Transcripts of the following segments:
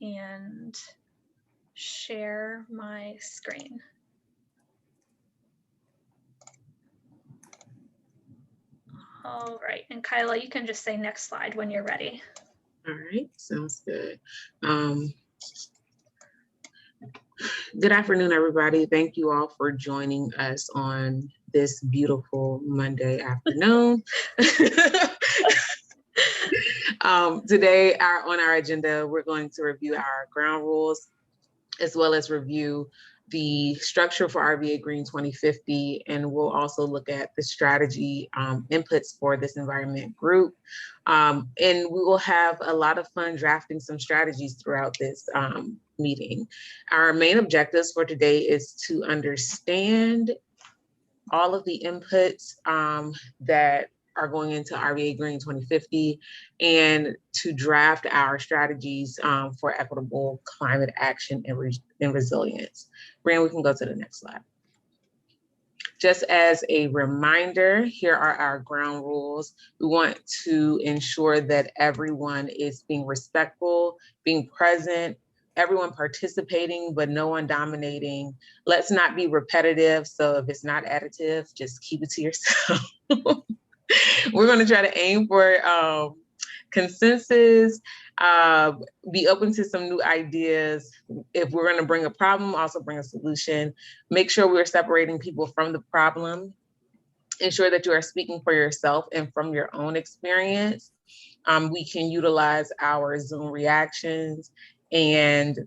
and share my screen. All right, and Kyla, you can just say next slide when you're ready. All right, sounds good. Good afternoon, everybody. Thank you all for joining us on this beautiful Monday afternoon. Today, on our agenda, we're going to review our ground rules, as well as review the structure for RVAgreen 2050, and we'll also look at the strategy inputs for this environment group. And we will have a lot of fun drafting some strategies throughout this meeting. Our main objectives for today is to understand all of the inputs that are going into RVAgreen 2050 and to draft our strategies for equitable climate action and resilience. Rand, we can go to the next slide. Just as a reminder, here are our ground rules. We want to ensure that everyone is being respectful, being present, everyone participating, but no one dominating. Let's not be repetitive. So if it's not additive, just keep it to yourself. We're going to try to aim for consensus, be open to some new ideas. If we're going to bring a problem, also bring a solution. Make sure we're separating people from the problem. Ensure that you are speaking for yourself and from your own experience. We can utilize our Zoom reactions, and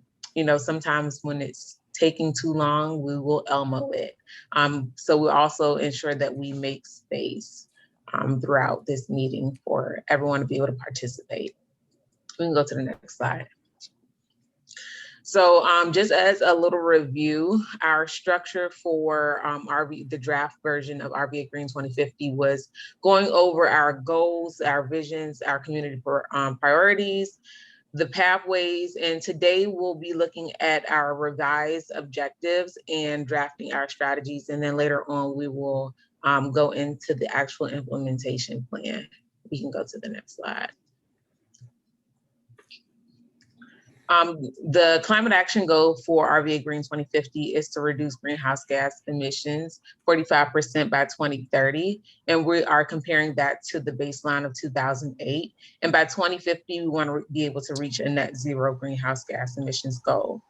sometimes when it's taking too long, we will Elmo it. So we also ensure that we make space throughout this meeting for everyone to be able to participate. We can go to the next slide. So just as a little review, our structure for the draft version of RVAgreen 2050 was going over our goals, our visions, our community priorities, the pathways, and today we'll be looking at our revised objectives and drafting our strategies, and then later on we will go into the actual implementation plan. We can go to the next slide. The climate action goal for RVAgreen 2050 is to reduce greenhouse gas emissions 45% by 2030. And we are comparing that to the baseline of 2008. And by 2050, we want to be able to reach a net zero greenhouse gas emissions goal.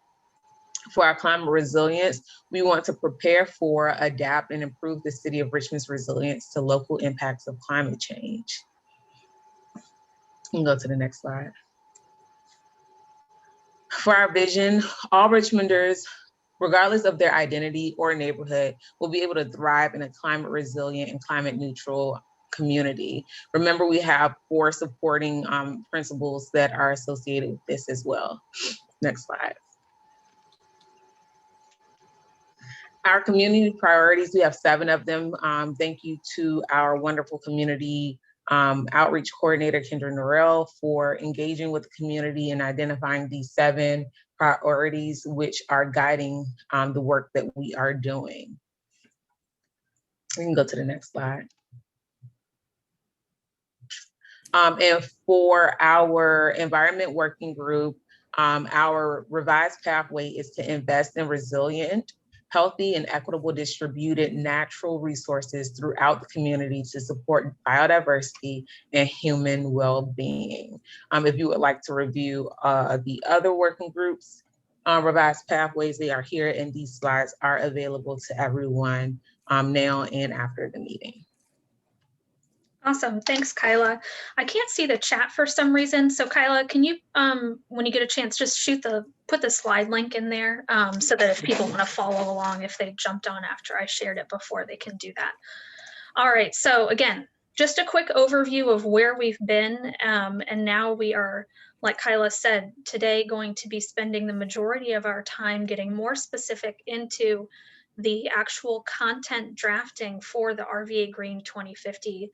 For our climate resilience, we want to prepare for, adapt, and improve the City of Richmond's resilience to local impacts of climate change. You can go to the next slide. For our vision, all Richmonders, regardless of their identity or neighborhood, will be able to thrive in a climate resilient and climate neutral community. Remember, we have 4 supporting principles that are associated with this as well. Next slide. Our community priorities, we have 7 of them. Thank you to our wonderful community outreach coordinator, Kendra Norrell, for engaging with the community and identifying these 7 priorities, which are guiding the work that we are doing. We can go to the next slide. And for our environment working group, our revised pathway is to invest in resilient, healthy, and equitable distributed natural resources throughout the community to support biodiversity and human well-being. If you would like to review the other working groups, revised pathways, they are here, and these slides are available to everyone now and after the meeting. Awesome, thanks, Kyla. I can't see the chat for some reason, so Kyla, can you, when you get a chance, just put the slide link in there so that if people want to follow along, if they jumped on after I shared it before, they can do that. All right, so again, just a quick overview of where we've been, and now we are, like Kyla said, today going to be spending the majority of our time getting more specific into the actual content drafting for the RVAgreen 2050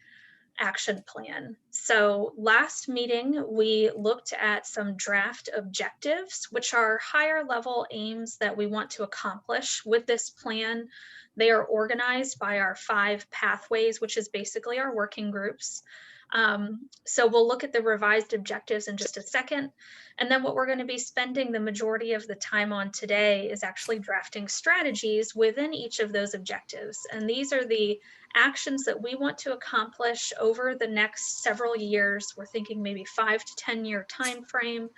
action plan. So last meeting, we looked at some draft objectives, which are higher level aims that we want to accomplish with this plan. They are organized by our 5 pathways, which is basically our working groups. So we'll look at the revised objectives in just a second. And then what we're going to be spending the majority of the time on today is actually drafting strategies within each of those objectives. And these are the actions that we want to accomplish over the next several years. We're thinking maybe 5 to 10-year time frame.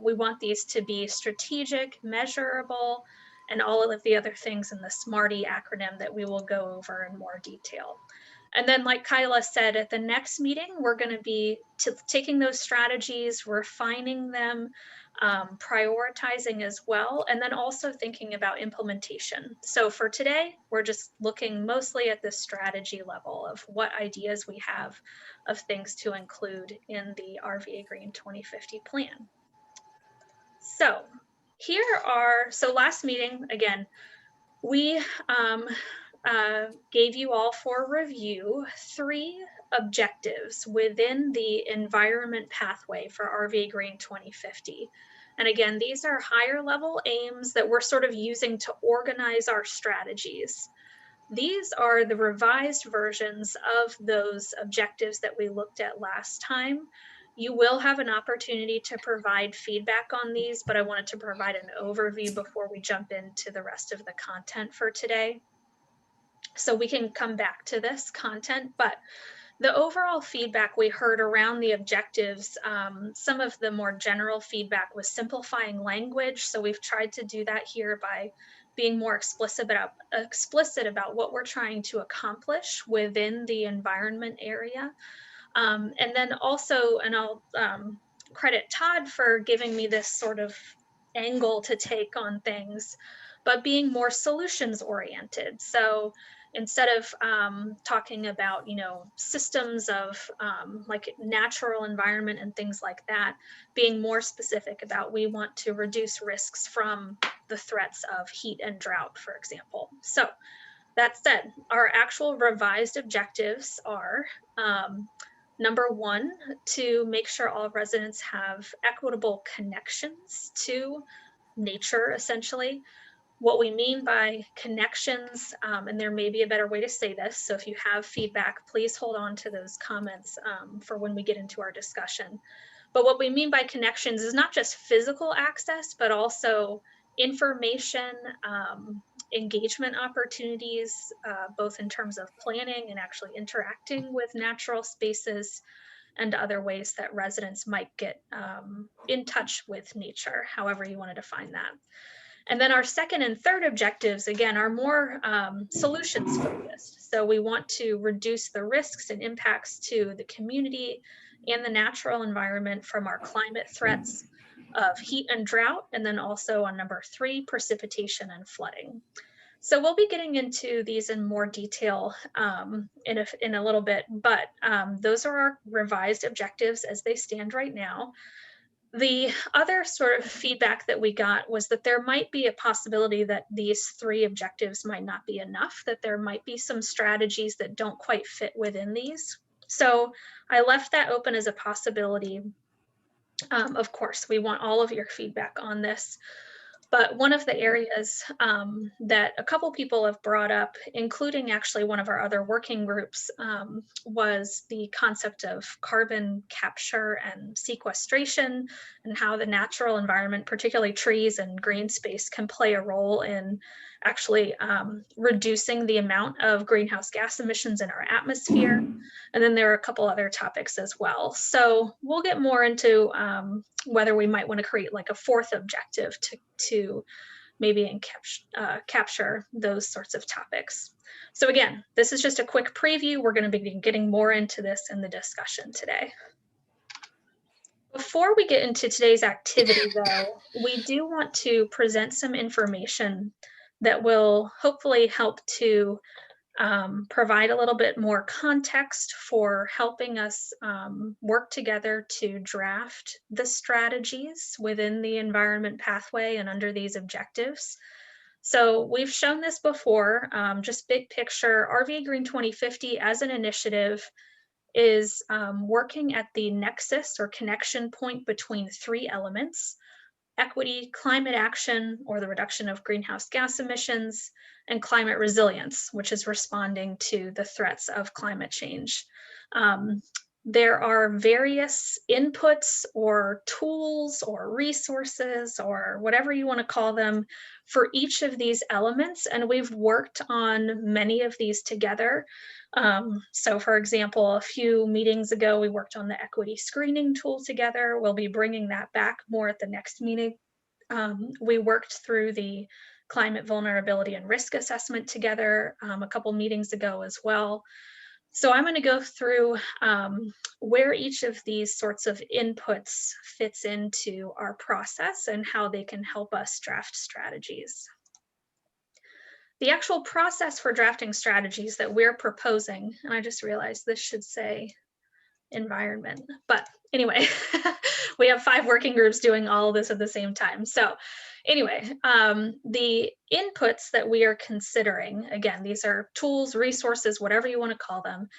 We want these to be strategic, measurable, and all of the other things in the SMARTY acronym that we will go over in more detail. And then, like Kyla said, at the next meeting, we're going to be taking those strategies, refining them, prioritizing as well, and then also thinking about implementation. So for today, we're just looking mostly at the strategy level of what ideas we have of things to include in the RVAgreen 2050 plan. So so last meeting, again, we gave you all for review 3 objectives within the environment pathway for RVAgreen 2050. And again, these are higher level aims that we're sort of using to organize our strategies. These are the revised versions of those objectives that we looked at last time. You will have an opportunity to provide feedback on these, but I wanted to provide an overview before we jump into the rest of the content for today. So we can come back to this content, but the overall feedback we heard around the objectives, some of the more general feedback was simplifying language. So we've tried to do that here by being more explicit about what we're trying to accomplish within the environment area. And then also, and I'll credit Todd for giving me this sort of angle to take on things, but being more solutions oriented. So instead of talking about, systems of like natural environment and things like that, being more specific about we want to reduce risks from the threats of heat and drought, for example. So that said, our actual revised objectives are number 1, to make sure all residents have equitable connections to nature, essentially. What we mean by connections, and there may be a better way to say this, so if you have feedback, please hold on to those comments for when we get into our discussion. But what we mean by connections is not just physical access, but also information, engagement opportunities, both in terms of planning and actually interacting with natural spaces, and other ways that residents might get in touch with nature, however you want to define that. And then our second and third objectives, again, are more solutions focused. So we want to reduce the risks and impacts to the community and the natural environment from our climate threats of heat and drought. And then also on number 3, precipitation and flooding. So we'll be getting into these in more detail in a little bit, but those are our revised objectives as they stand right now. The other sort of feedback that we got was that there might be a possibility that these 3 objectives might not be enough, that there might be some strategies that don't quite fit within these. So I left that open as a possibility. Of course, we want all of your feedback on this. But one of the areas that a couple people have brought up, including actually one of our other working groups, was the concept of carbon capture and sequestration, and how the natural environment, particularly trees and green space, can play a role in actually reducing the amount of greenhouse gas emissions in our atmosphere. And then there are a couple other topics as well. So we'll get more into whether we might want to create like a 4th objective to maybe capture those sorts of topics. So again, this is just a quick preview. We're going to be getting more into this in the discussion today. Before we get into today's activity, though, we do want to present some information that will hopefully help to provide a little bit more context for helping us work together to draft the strategies within the environment pathway and under these objectives. So we've shown this before, just big picture. RVAgreen 2050 as an initiative is working at the nexus or connection point between 3 elements: equity, climate action, or the reduction of greenhouse gas emissions, and climate resilience, which is responding to the threats of climate change. there are various inputs or tools or resources or whatever you want to call them for each of these elements. And we've worked on many of these together. So for example, a few meetings ago, we worked on the equity screening tool together. We'll be bringing that back more at the next meeting. We worked through the climate vulnerability and risk assessment together a couple meetings ago as well. So I'm going to go through where each of these sorts of inputs fits into our process and how they can help us draft strategies. The actual process for drafting strategies that we're proposing, and I just realized this should say environment, but anyway, we have 5 working groups doing all of this at the same time. So anyway, the inputs that we are considering, again, these are tools, resources, whatever you want to call them.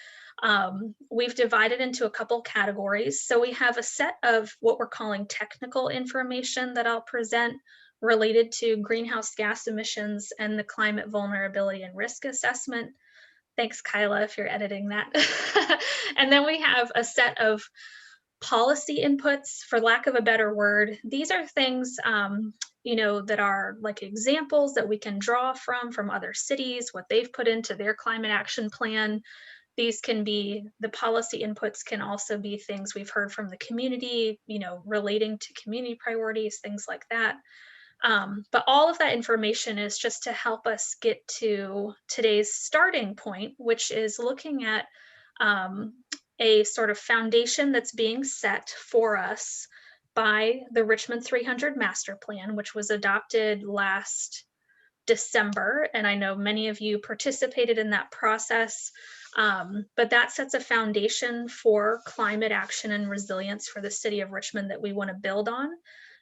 We've divided into a couple categories. So we have a set of what we're calling technical information that I'll present related to greenhouse gas emissions and the climate vulnerability and risk assessment. Thanks, Kyla, if you're editing that. And then we have a set of policy inputs, for lack of a better word. These are things, that are like examples that we can draw from other cities, what they've put into their climate action plan. These can be, the policy inputs can also be things we've heard from the community, relating to community priorities, things like that. But all of that information is just to help us get to today's starting point, which is looking at a sort of foundation that's being set for us by the Richmond 300 Master Plan, which was adopted last December. And I know many of you participated in that process, but that sets a foundation for climate action and resilience for the city of Richmond that we want to build on.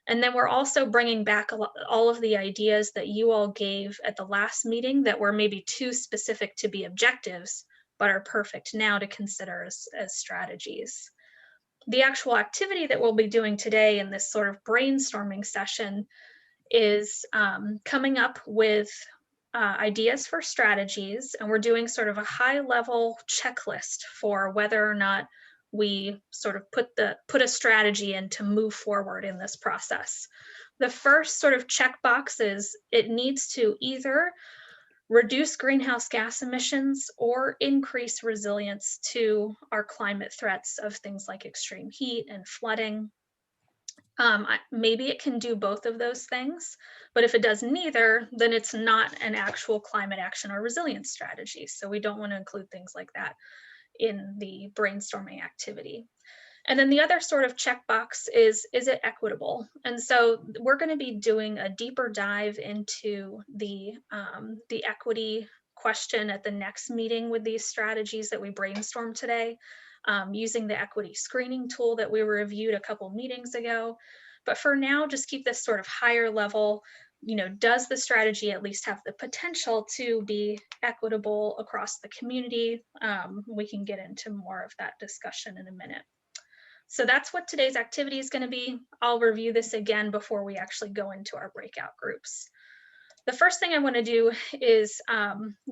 And then we're also bringing back all of the ideas that you all gave at the last meeting that were maybe too specific to be objectives, but are perfect now to consider as strategies. The actual activity that we'll be doing today in this sort of brainstorming session is coming up with ideas for strategies, and we're doing sort of a high-level checklist for whether or not we sort of put a strategy in to move forward in this process. The first sort of checkbox is it needs to either reduce greenhouse gas emissions or increase resilience to our climate threats of things like extreme heat and flooding. Maybe it can do both of those things, but if it does neither, then it's not an actual climate action or resilience strategy. So we don't want to include things like that in the brainstorming activity. And then the other sort of checkbox is it equitable? And so we're going to be doing a deeper dive into the equity question at the next meeting with these strategies that we brainstormed today, using the equity screening tool that we reviewed a couple meetings ago. But for now, just keep this sort of higher level. Does the strategy at least have the potential to be equitable across the community? We can get into more of that discussion in a minute. So that's what today's activity is going to be. I'll review this again before we actually go into our breakout groups. The first thing I want to do is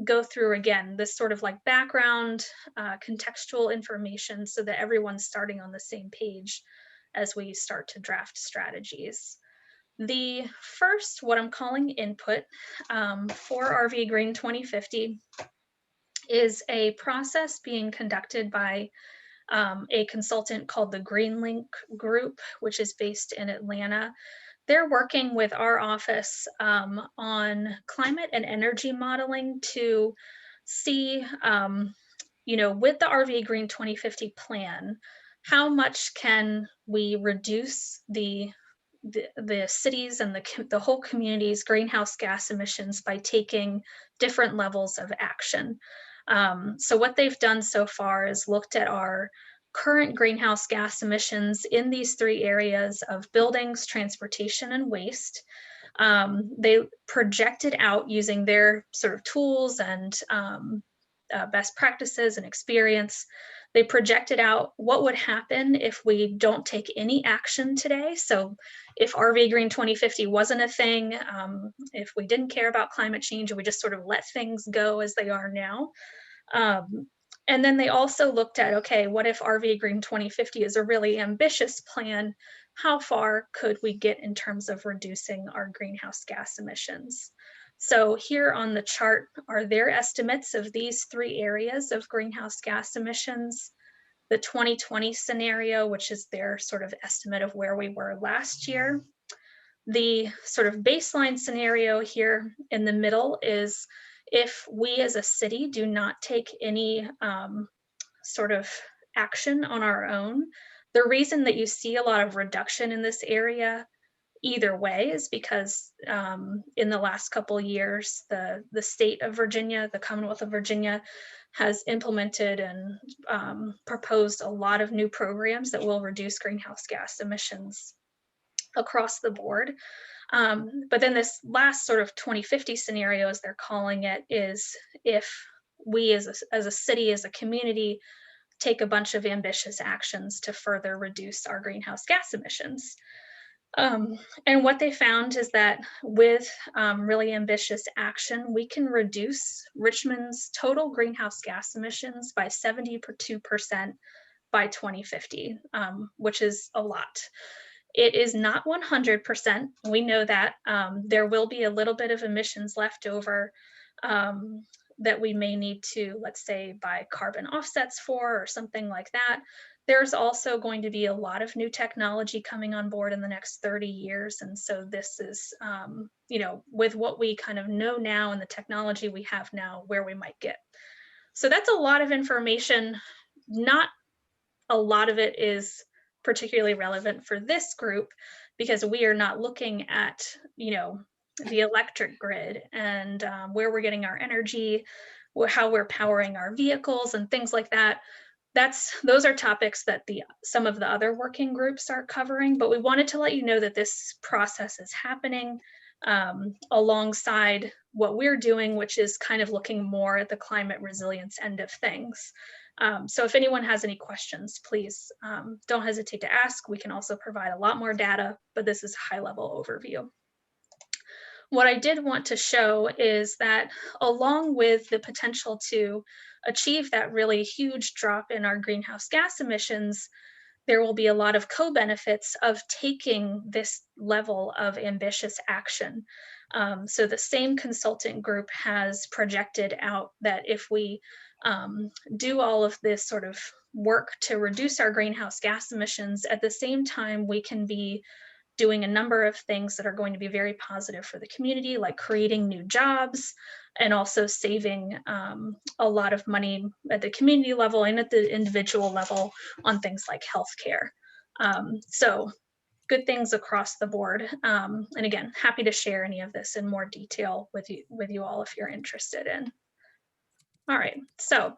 go through again this sort of like background, contextual information so that everyone's starting on the same page as we start to draft strategies. The first, what I'm calling input for RVAgreen 2050 is a process being conducted by a consultant called the GreenLink Group, which is based in Atlanta. They're working with our office on climate and energy modeling to see, with the RVAgreen 2050 plan, how much can we reduce the cities and the whole community's greenhouse gas emissions by taking different levels of action. So what they've done so far is looked at our current greenhouse gas emissions in these 3 areas of buildings, transportation, and waste. They projected out using their sort of tools and best practices and experience. They projected out what would happen if we don't take any action today. So if RVAgreen 2050 wasn't a thing, if we didn't care about climate change and we just sort of let things go as they are now, And then they also looked at, okay, what if RVAgreen 2050 is a really ambitious plan? How far could we get in terms of reducing our greenhouse gas emissions? So here on the chart are their estimates of these three areas of greenhouse gas emissions. The 2020 scenario, which is their sort of estimate of where we were last year. The sort of baseline scenario here in the middle is if we as a city do not take any sort of action on our own. The reason that you see a lot of reduction in this area either way is because in the last couple years, the state of Virginia, the Commonwealth of Virginia, has implemented and proposed a lot of new programs that will reduce greenhouse gas emissions across the board. But then this last sort of 2050 scenario, as they're calling it, is if we as a city, as a community, take a bunch of ambitious actions to further reduce our greenhouse gas emissions. And what they found is that with really ambitious action, we can reduce Richmond's total greenhouse gas emissions by 72% by 2050, which is a lot. It is not 100%. We know that there will be a little bit of emissions left over that we may need to, let's say, buy carbon offsets for or something like that. There's also going to be a lot of new technology coming on board in the next 30 years. And so this is, with what we kind of know now and the technology we have now, where we might get. So that's a lot of information. Not a lot of it is particularly relevant for this group because we are not looking at, the electric grid and where we're getting our energy, how we're powering our vehicles and things like that. Those are topics that some of the other working groups are covering, but we wanted to let you know that this process is happening alongside what we're doing, which is kind of looking more at the climate resilience end of things. So if anyone has any questions, please don't hesitate to ask. We can also provide a lot more data, but this is a high-level overview. What I did want to show is that along with the potential to achieve that really huge drop in our greenhouse gas emissions, there will be a lot of co-benefits of taking this level of ambitious action. So the same consultant group has projected out that if we do all of this sort of work to reduce our greenhouse gas emissions, at the same time, we can be doing a number of things that are going to be very positive for the community, like creating new jobs and also saving a lot of money at the community level and at the individual level on things like healthcare. So good things across the board. And again, happy to share any of this in more detail with you all if you're interested in. All right, so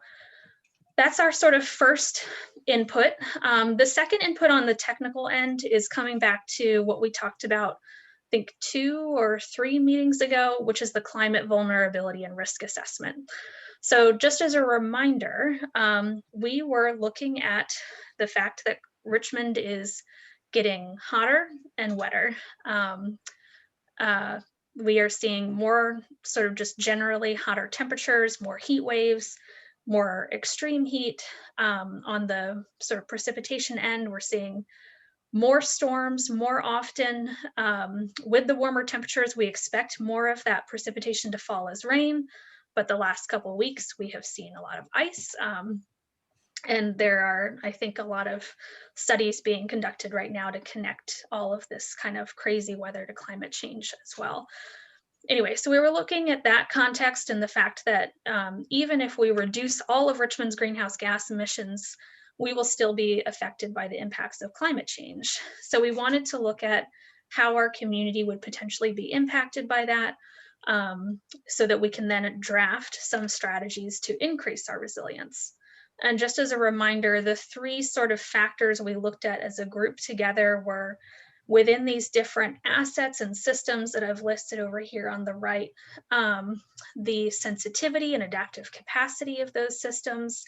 that's our sort of first input. The second input on the technical end is coming back to what we talked about, I think 2 or 3 meetings ago, which is the climate vulnerability and risk assessment. So just as a reminder, we were looking at the fact that Richmond is getting hotter and wetter. We are seeing more sort of just generally hotter temperatures, more heat waves, more extreme heat. On the sort of precipitation end, we're seeing more storms more often. With the warmer temperatures, we expect more of that precipitation to fall as rain, but the last couple of weeks, we have seen a lot of ice. And there are, I think, a lot of studies being conducted right now to connect all of this kind of crazy weather to climate change as well. Anyway, so we were looking at that context and the fact that even if we reduce all of Richmond's greenhouse gas emissions, we will still be affected by the impacts of climate change. So we wanted to look at how our community would potentially be impacted by that so that we can then draft some strategies to increase our resilience. And just as a reminder, the 3 sort of factors we looked at as a group together were within these different assets and systems that I've listed over here on the right, the sensitivity and adaptive capacity of those systems,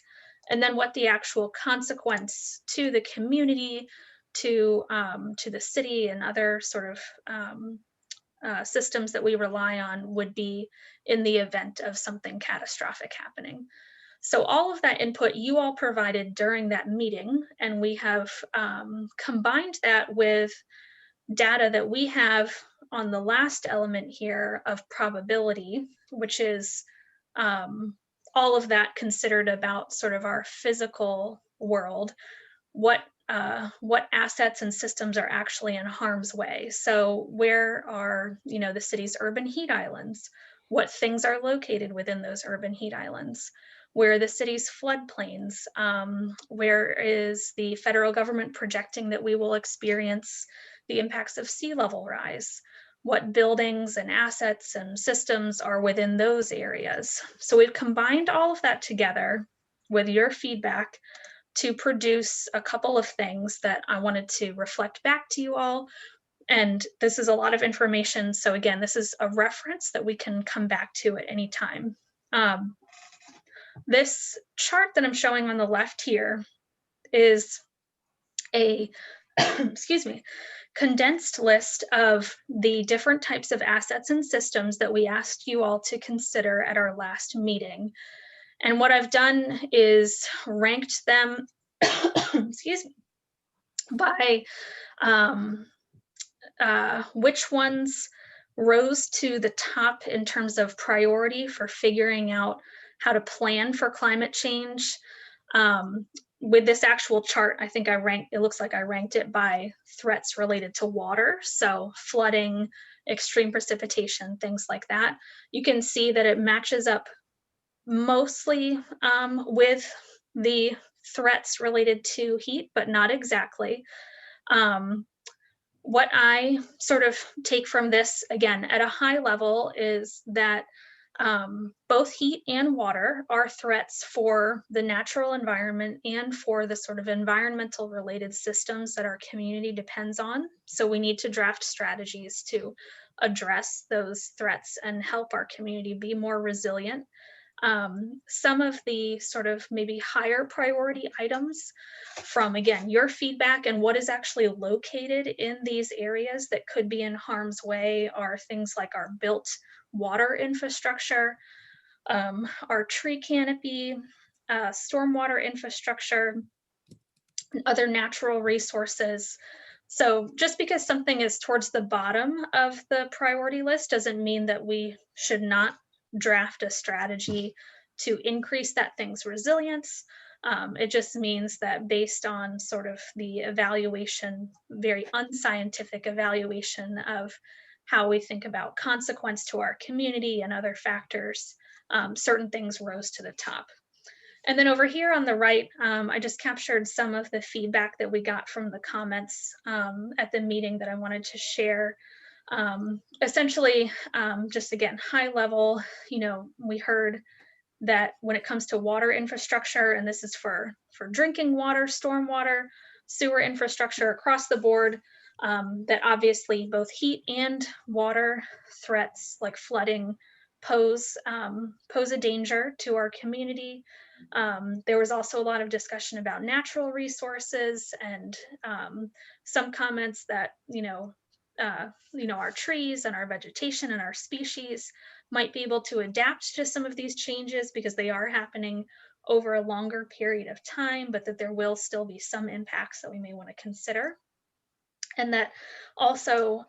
and then what the actual consequence to the community, to the city and other sort of systems that we rely on would be in the event of something catastrophic happening. So all of that input you all provided during that meeting, and we have combined that with data that we have on the last element here of probability, which is um, all of that considered about sort of our physical world, what assets and systems are actually in harm's way. So where are, the city's urban heat islands? What things are located within those urban heat islands? Where are the city's floodplains? Where is the federal government projecting that we will experience the impacts of sea level rise? What buildings and assets and systems are within those areas? So we've combined all of that together with your feedback to produce a couple of things that I wanted to reflect back to you all. And this is a lot of information. So again, this is a reference that we can come back to at any time. This chart that I'm showing on the left here is a, excuse me, condensed list of the different types of assets and systems that we asked you all to consider at our last meeting. And what I've done is ranked them, excuse me, by which ones rose to the top in terms of priority for figuring out how to plan for climate change. With this actual chart, I think it looks like I ranked it by threats related to water. So flooding, extreme precipitation, things like that. You can see that it matches up mostly with the threats related to heat, but not exactly. What I sort of take from this, again, at a high level, is that both heat and water are threats for the natural environment and for the sort of environmental related systems that our community depends on. So we need to draft strategies to address those threats and help our community be more resilient. Some of the sort of maybe higher priority items from, again, your feedback and what is actually located in these areas that could be in harm's way are things like our built water infrastructure, our tree canopy, stormwater infrastructure, and other natural resources. So just because something is towards the bottom of the priority list doesn't mean that we should not draft a strategy to increase that thing's resilience. It just means that based on sort of the evaluation, very unscientific evaluation of how we think about consequence to our community and other factors, certain things rose to the top. And then over here on the right, I just captured some of the feedback that we got from the comments at the meeting that I wanted to share. Essentially, just again, high level, we heard that when it comes to water infrastructure, and this is for drinking water, stormwater, sewer infrastructure across the board, that obviously both heat and water threats like flooding pose a danger to our community. There was also a lot of discussion about natural resources and some comments that, our trees and our vegetation and our species might be able to adapt to some of these changes because they are happening over a longer period of time, but that there will still be some impacts that we may want to consider. And that also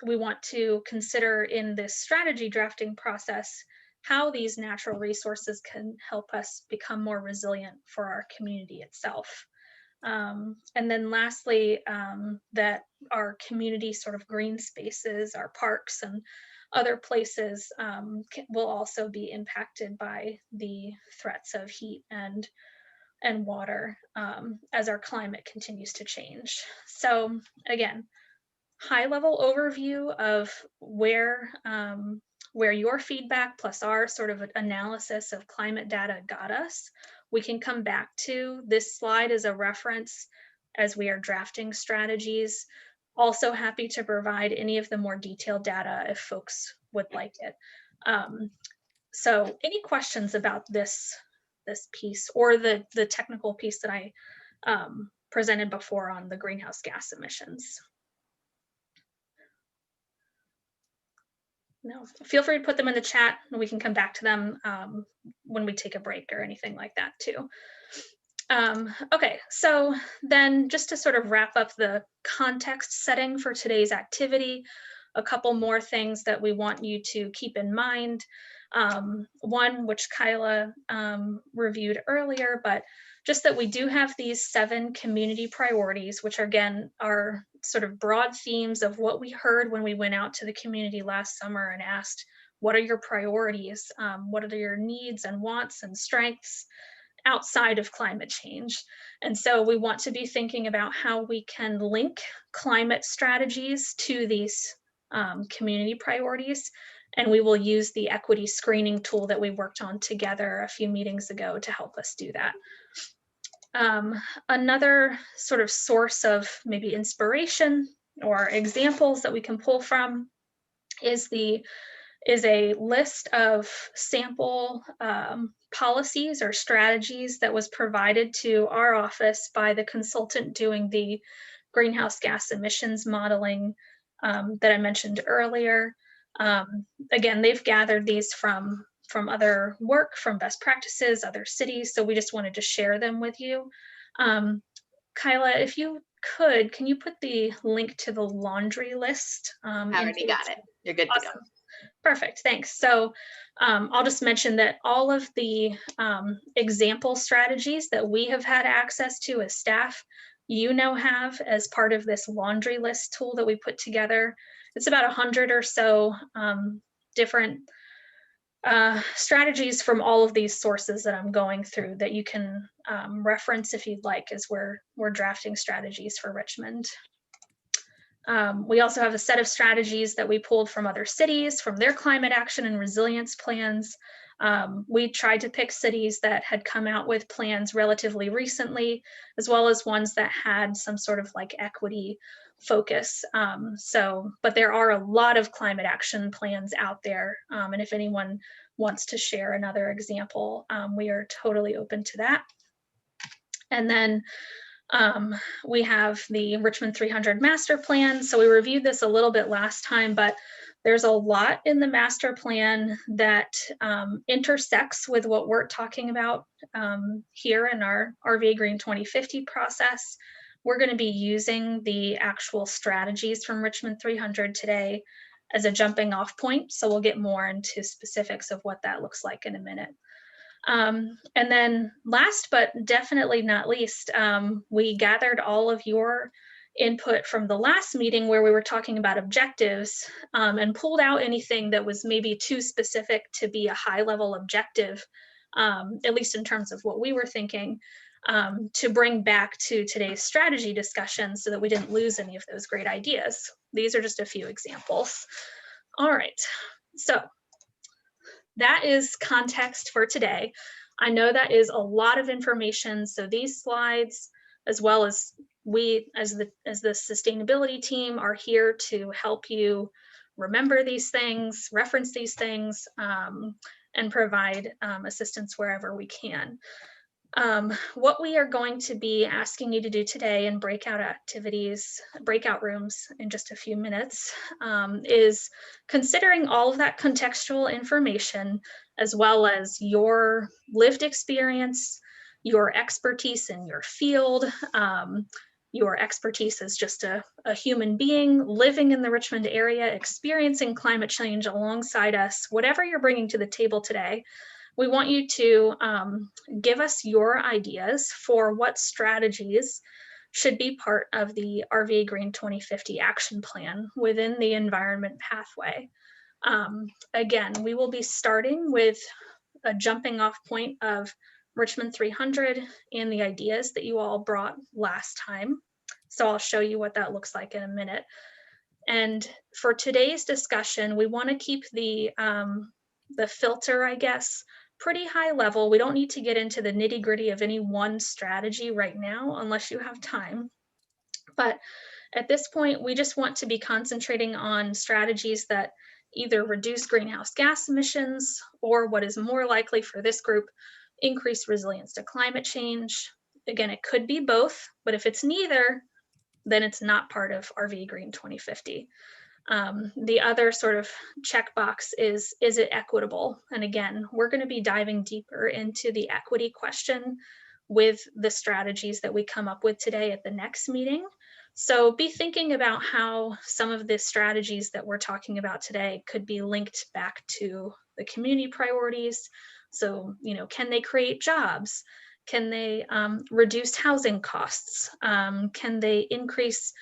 we want to consider in this strategy drafting process how these natural resources can help us become more resilient for our community itself. And then lastly, that our community sort of green spaces, our parks and other places will also be impacted by the threats of heat and water as our climate continues to change. So again, high level overview of where your feedback plus our sort of analysis of climate data got us. We can come back to this slide as a reference as we are drafting strategies. Also happy to provide any of the more detailed data if folks would like it. So any questions about this piece or the technical piece that I presented before on the greenhouse gas emissions? No, feel free to put them in the chat and we can come back to them when we take a break or anything like that too. Okay, so then just to sort of wrap up the context setting for today's activity, a couple more things that we want you to keep in mind. One, which Kyla reviewed earlier, but just that we do have these 7 community priorities, which again are sort of broad themes of what we heard when we went out to the community last summer and asked, what are your priorities? What are your needs and wants and strengths outside of climate change? And so we want to be thinking about how we can link climate strategies to these community priorities. And we will use the equity screening tool that we worked on together a few meetings ago to help us do that. Another sort of source of maybe inspiration or examples that we can pull from is a list of sample policies or strategies that was provided to our office by the consultant doing the greenhouse gas emissions modeling that I mentioned earlier. Again, they've gathered these from other work, from best practices, other cities, so we just wanted to share them with you. Kyla, if you could, can you put the link to the laundry list? I already got it. You're good to go. Awesome. Perfect, thanks. So I'll just mention that all of the example strategies that we have had access to as staff, you now have as part of this laundry list tool that we put together. It's about 100 or so different strategies from all of these sources that I'm going through that you can reference if you'd like as we're drafting strategies for Richmond. We also have a set of strategies that we pulled from other cities, from their climate action and resilience plans. We tried to pick cities that had come out with plans relatively recently, as well as ones that had some sort of like equity focus. But there are a lot of climate action plans out there. And if anyone wants to share another example, we are totally open to that. And then we have the Richmond 300 master plan. So we reviewed this a little bit last time, but there's a lot in the master plan that intersects with what we're talking about here in our RVAgreen 2050 process. We're going to be using the actual strategies from Richmond 300 today as a jumping off point. So we'll get more into specifics of what that looks like in a minute. And then last, but definitely not least, we gathered all of your input from the last meeting where we were talking about objectives and pulled out anything that was maybe too specific to be a high level objective, at least in terms of what we were thinking, to bring back to today's strategy discussion so that we didn't lose any of those great ideas. These are just a few examples. All right, so that is context for today. I know that is a lot of information, so these slides, as well as we as the sustainability team, are here to help you remember these things, reference these things, and provide assistance wherever we can. What we are going to be asking you to do today in breakout activities, breakout rooms in just a few minutes, is considering all of that contextual information, as well as your lived experience, your expertise in your field, your expertise as just a human being living in the Richmond area, experiencing climate change alongside us, whatever you're bringing to the table today. We want you to give us your ideas for what strategies should be part of the RVAgreen 2050 action plan within the environment pathway. Again, we will be starting with a jumping off point of Richmond 300 and the ideas that you all brought last time. So I'll show you what that looks like in a minute. And for today's discussion, we want to keep the filter, I guess, pretty high level. We don't need to get into the nitty gritty of any one strategy right now, unless you have time. But at this point, we just want to be concentrating on strategies that either reduce greenhouse gas emissions, or what is more likely for this group, increase resilience to climate change. Again, it could be both, but if it's neither, then it's not part of RVAgreen 2050. The other sort of checkbox is it equitable? And again, we're going to be diving deeper into the equity question with the strategies that we come up with today at the next meeting. So be thinking about how some of the strategies that we're talking about today could be linked back to the community priorities. So, can they create jobs? Can they reduce housing costs? Can they increase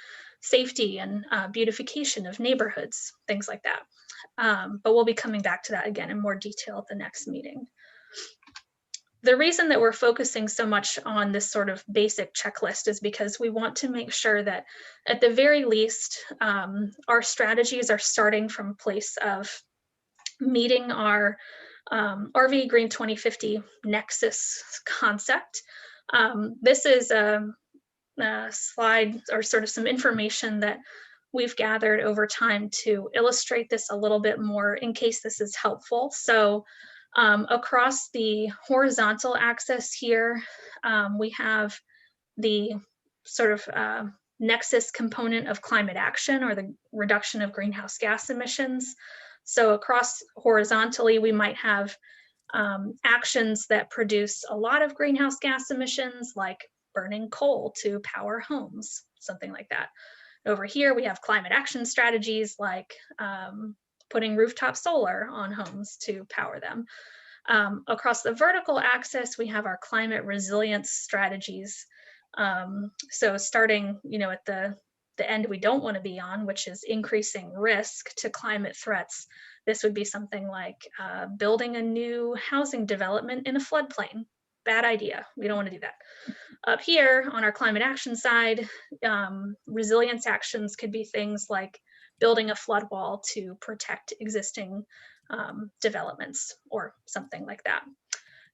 safety and beautification of neighborhoods, things like that. But we'll be coming back to that again in more detail at the next meeting. The reason that we're focusing so much on this sort of basic checklist is because we want to make sure that at the very least, our strategies are starting from a place of meeting our RVAgreen 2050 nexus concept. This is a slide or sort of some information that we've gathered over time to illustrate this a little bit more in case this is helpful. So across the horizontal axis here, we have the sort of nexus component of climate action, or the reduction of greenhouse gas emissions. So across horizontally, we might have actions that produce a lot of greenhouse gas emissions, like burning coal to power homes, something like that. Over here, we have climate action strategies like putting rooftop solar on homes to power them. Across the vertical axis, we have our climate resilience strategies. So starting, at the end we don't want to be on, which is increasing risk to climate threats. This would be something like building a new housing development in a floodplain. Bad idea. We don't want to do that. Up here on our climate action side, resilience actions could be things like building a flood wall to protect existing developments or something like that.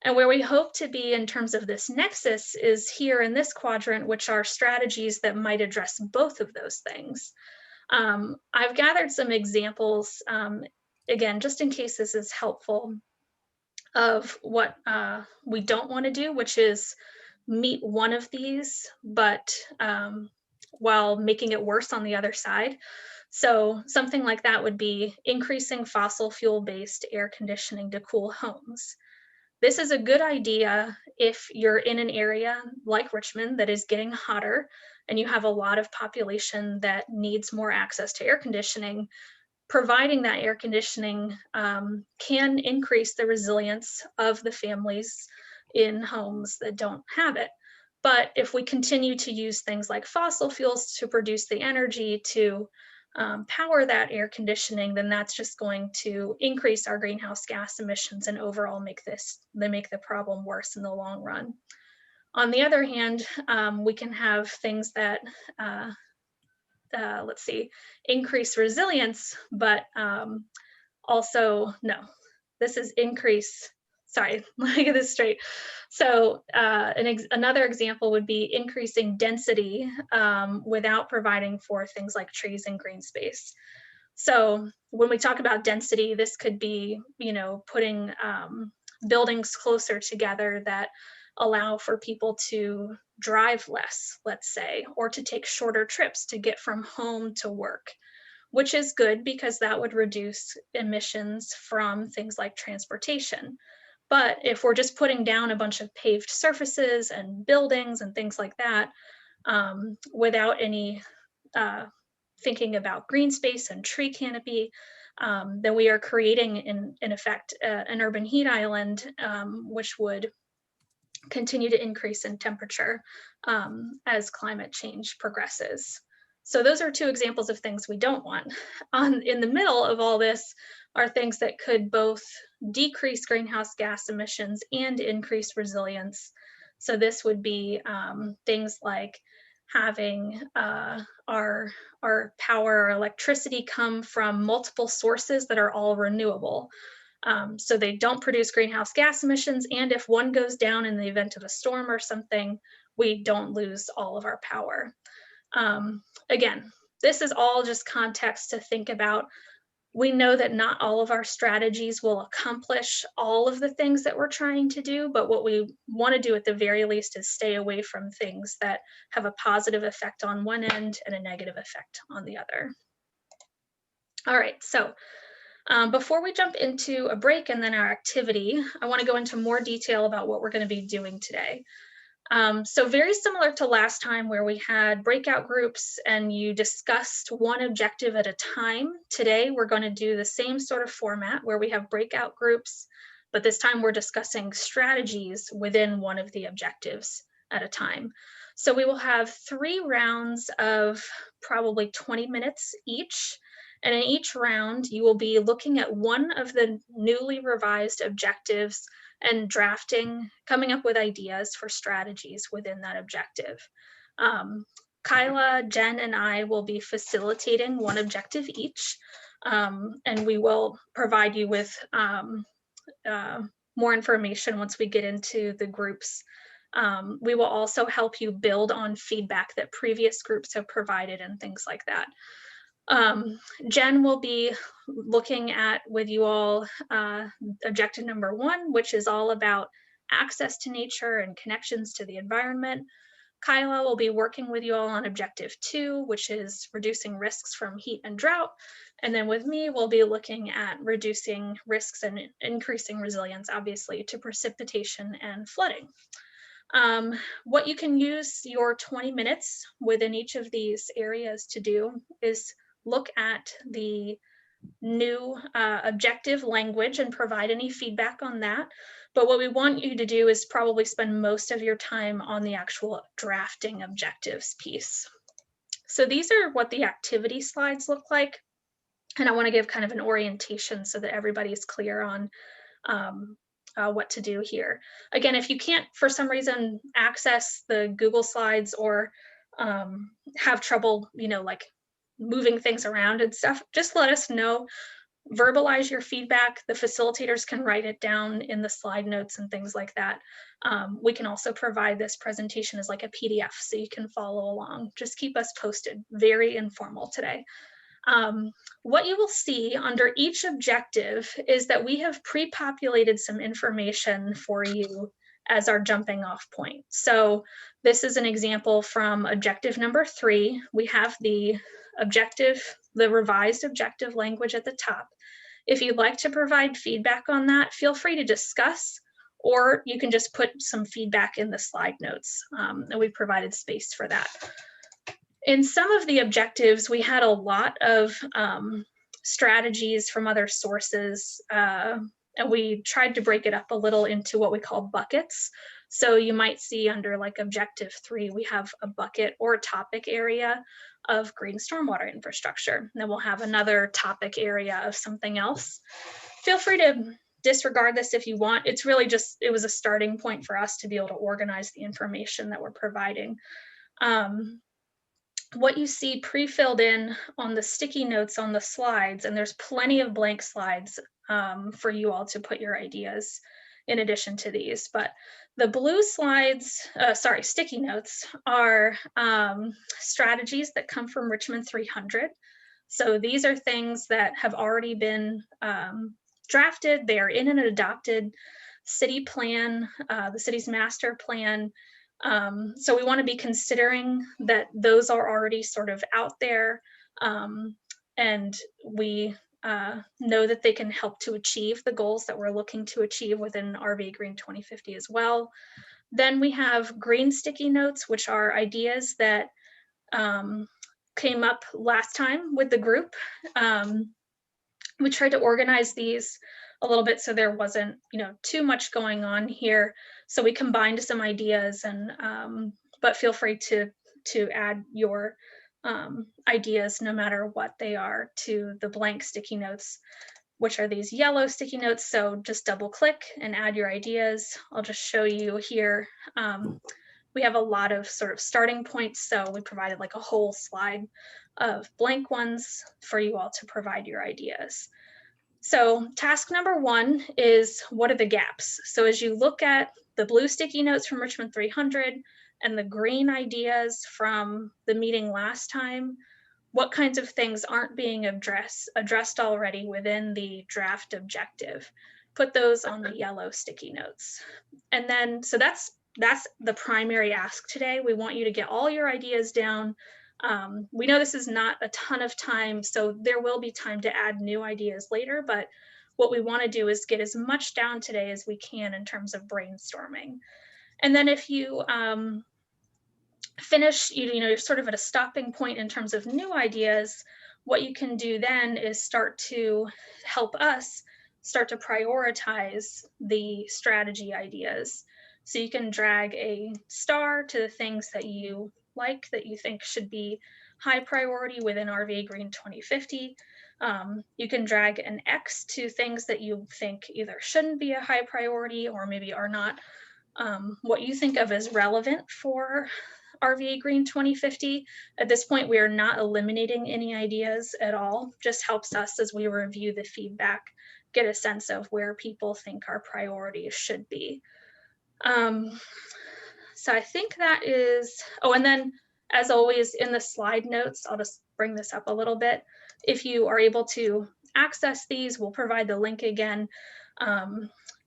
And where we hope to be in terms of this nexus is here in this quadrant, which are strategies that might address both of those things. I've gathered some examples, again, just in case this is helpful, of what we don't want to do, which is meet one of these, but while making it worse on the other side. So something like that would be increasing fossil fuel-based air conditioning to cool homes. This is a good idea if you're in an area like Richmond that is getting hotter and you have a lot of population that needs more access to air conditioning. Providing that air conditioning can increase the resilience of the families in homes that don't have it. But if we continue to use things like fossil fuels to produce the energy to power that air conditioning, then that's just going to increase our greenhouse gas emissions and overall make the problem worse in the long run. On the other hand, we can have things that increase resilience, but also, no, this is increase, sorry, let me get this straight. So another example would be increasing density without providing for things like trees and green space. So when we talk about density, this could be, putting buildings closer together that allow for people to drive less, let's say, or to take shorter trips to get from home to work, which is good because that would reduce emissions from things like transportation. But if we're just putting down a bunch of paved surfaces and buildings and things like that, without any thinking about green space and tree canopy, then we are creating, in effect, an urban heat island, which would continue to increase in temperature as climate change progresses. So those are two examples of things we don't want. In the middle of all this are things that could both decrease greenhouse gas emissions and increase resilience. So this would be things like having our power or electricity come from multiple sources that are all renewable. So they don't produce greenhouse gas emissions, and if one goes down in the event of a storm or something, we don't lose all of our power. Again, this is all just context to think about. We know that not all of our strategies will accomplish all of the things that we're trying to do, but what we want to do at the very least is stay away from things that have a positive effect on one end and a negative effect on the other. All right, so before we jump into a break and then our activity, I want to go into more detail about what we're going to be doing today. So very similar to last time where we had breakout groups and you discussed one objective at a time. Today, we're going to do the same sort of format where we have breakout groups, but this time we're discussing strategies within one of the objectives at a time. So we will have 3 rounds of probably 20 minutes each. And in each round, you will be looking at one of the newly revised objectives and drafting, coming up with ideas for strategies within that objective. Kyla, Jen, and I will be facilitating one objective each, and we will provide you with more information once we get into the groups. We will also help you build on feedback that previous groups have provided and things like that. Jen will be looking at with you all objective number 1, which is all about access to nature and connections to the environment. Kyla will be working with you all on objective 2, which is reducing risks from heat and drought. And then with me, we'll be looking at reducing risks and increasing resilience, obviously, to precipitation and flooding. What you can use your 20 minutes within each of these areas to do is look at the new objective language and provide any feedback on that. But what we want you to do is probably spend most of your time on the actual drafting objectives piece. So these are what the activity slides look like. And I want to give kind of an orientation so that everybody's clear on what to do here. Again, if you can't, for some reason, access the Google Slides or have trouble, like moving things around and stuff, just let us know. Verbalize your feedback. The facilitators can write it down in the slide notes and things like that. We can also provide this presentation as like a PDF so you can follow along. Just keep us posted. Very informal today. What you will see under each objective is that we have pre-populated some information for you as our jumping off point. So this is an example from objective number 3. We have the revised objective language at the top. If you'd like to provide feedback on that, feel free to discuss, or you can just put some feedback in the slide notes, and we provided space for that. In some of the objectives, we had a lot of strategies from other sources, and we tried to break it up a little into what we call buckets. So you might see under like objective 3, we have a bucket or a topic area of green stormwater infrastructure. And then we'll have another topic area of something else. Feel free to disregard this if you want. It's really just, it was a starting point for us to be able to organize the information that we're providing. What you see pre-filled in on the sticky notes on the slides, and there's plenty of blank slides for you all to put your ideas in addition to these, but the blue slides, sticky notes are strategies that come from Richmond 300. So these are things that have already been drafted. They are in an adopted city plan, the city's master plan. So we want to be considering that those are already sort of out there, and we know that they can help to achieve the goals that we're looking to achieve within RVAgreen 2050 as well. Then we have green sticky notes, which are ideas that came up last time with the group. We tried to organize these a little bit so there wasn't, too much going on here. So we combined some ideas, and but feel free to add your ideas, no matter what they are, to the blank sticky notes, which are these yellow sticky notes. So just double click and add your ideas. I'll just show you here. We have a lot of sort of starting points, so we provided like a whole slide of blank ones for you all to provide your ideas. So task number 1 is, what are the gaps? So as you look at the blue sticky notes from Richmond 300 and the green ideas from the meeting last time, what kinds of things aren't being addressed already within the draft objective? Put those on the yellow sticky notes. And then, so that's the primary ask today. We want you to get all your ideas down We know this is not a ton of time, so there will be time to add new ideas later, but what we want to do is get as much down today as we can in terms of brainstorming. And then if you finish, you know, you're sort of at a stopping point in terms of new ideas, what you can do then is start to help us start to prioritize the strategy ideas. So you can drag a star to the things that you like, that you think should be high priority within RVAgreen 2050. You can drag an X to things that you think either shouldn't be a high priority or maybe are not what you think of as relevant for RVAgreen 2050. At this point, we are not eliminating any ideas at all, just helps us as we review the feedback, get a sense of where people think our priorities should be. So I think that is, oh, and then as always in the slide notes, I'll just bring this up a little bit. If you are able to access these, we'll provide the link again.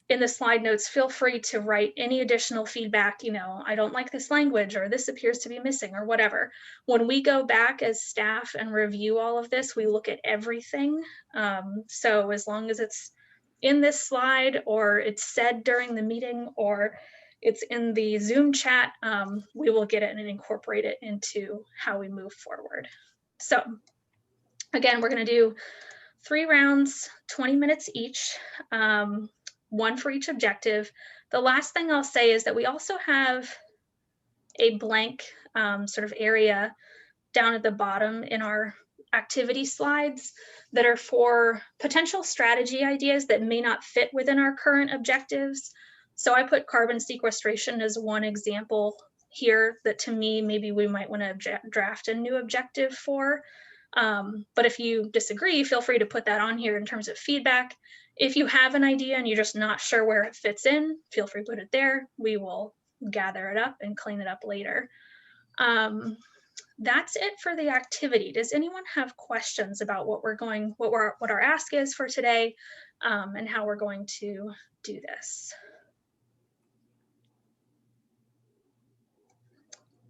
In the slide notes, feel free to write any additional feedback, you know, I don't like this language, or this appears to be missing, or whatever. When we go back as staff and review all of this, we look at everything. So as long as it's in this slide, or it's said during the meeting, or it's in the Zoom chat, we will get it and incorporate it into how we move forward. So again, we're going to do 3 rounds, 20 minutes each. One for each objective. The last thing I'll say is that we also have a blank sort of area down at the bottom in our activity slides that are for potential strategy ideas that may not fit within our current objectives. So I put carbon sequestration as one example here that to me, maybe we might want to draft a new objective for. But if you disagree, feel free to put that on here in terms of feedback. If you have an idea and you're just not sure where it fits in, feel free to put it there. We will gather it up and clean it up later. That's it for the activity. Does anyone have questions about what our ask is for today, and how we're going to do this?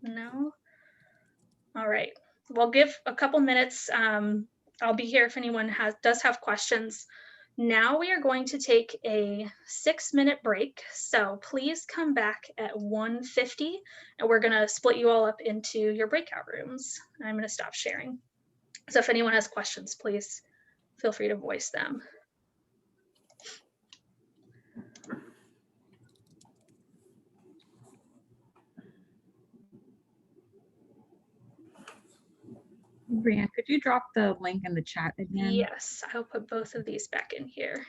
No? All right. We'll give a couple minutes. I'll be here if anyone does have questions. Now we are going to take a 6-minute break. So please come back at 1:50 and we're going to split you all up into your breakout rooms. I'm going to stop sharing. So if anyone has questions, please feel free to voice them. Brianne, could you drop the link in the chat again? Yes, I'll put both of these back in here.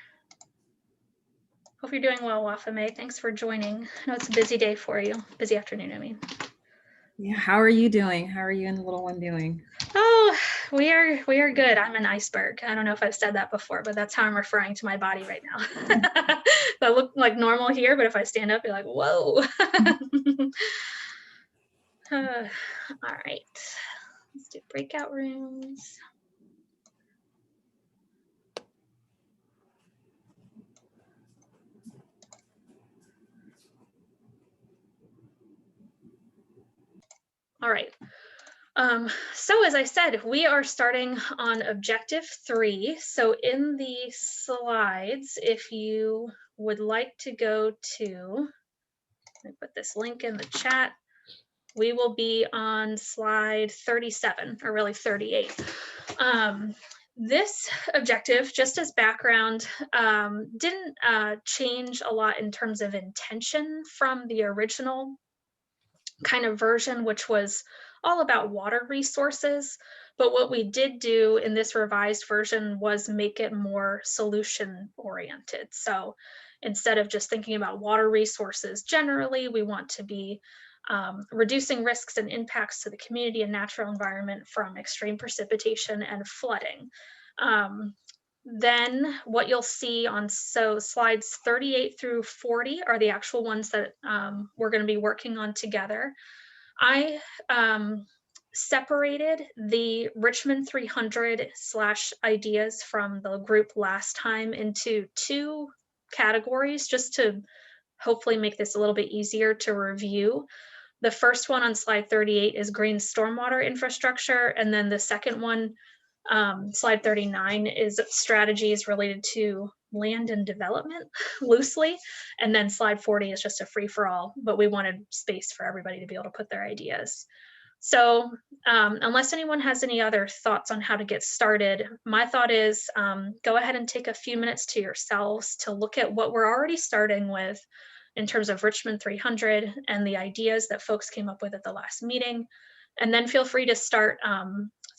Hope you're doing well, Wafame. Thanks for joining. I know it's a busy day for you. Busy afternoon, I mean. Yeah, how are you doing? How are you and the little one doing? Oh, we are good. I'm an iceberg. I don't know if I've said that before, but that's how I'm referring to my body right now. So I look like normal here, but if I stand up, you're like, whoa. All right, let's do breakout rooms. All right. So as I said, we are starting on objective 3. So in the slides, if you would like to go to, let me put this link in the chat, we will be on slide 37, or really 38. This objective, just as background, didn't change a lot in terms of intention from the original kind of version, which was all about water resources. But what we did do in this revised version was make it more solution oriented. So instead of just thinking about water resources generally, we want to be reducing risks and impacts to the community and natural environment from extreme precipitation and flooding. Then what you'll see on slides 38 through 40 are the actual ones that we're going to be working on together. I separated the Richmond 300 / ideas from the group last time into 2 categories, just to hopefully make this a little bit easier to review. The first one on slide 38 is green stormwater infrastructure. And then the second one, slide 39, is strategies related to land and development loosely. And then slide 40 is just a free for all, but we wanted space for everybody to be able to put their ideas. So unless anyone has any other thoughts on how to get started, my thought is go ahead and take a few minutes to yourselves to look at what we're already starting with in terms of Richmond 300 and the ideas that folks came up with at the last meeting. And then feel free to start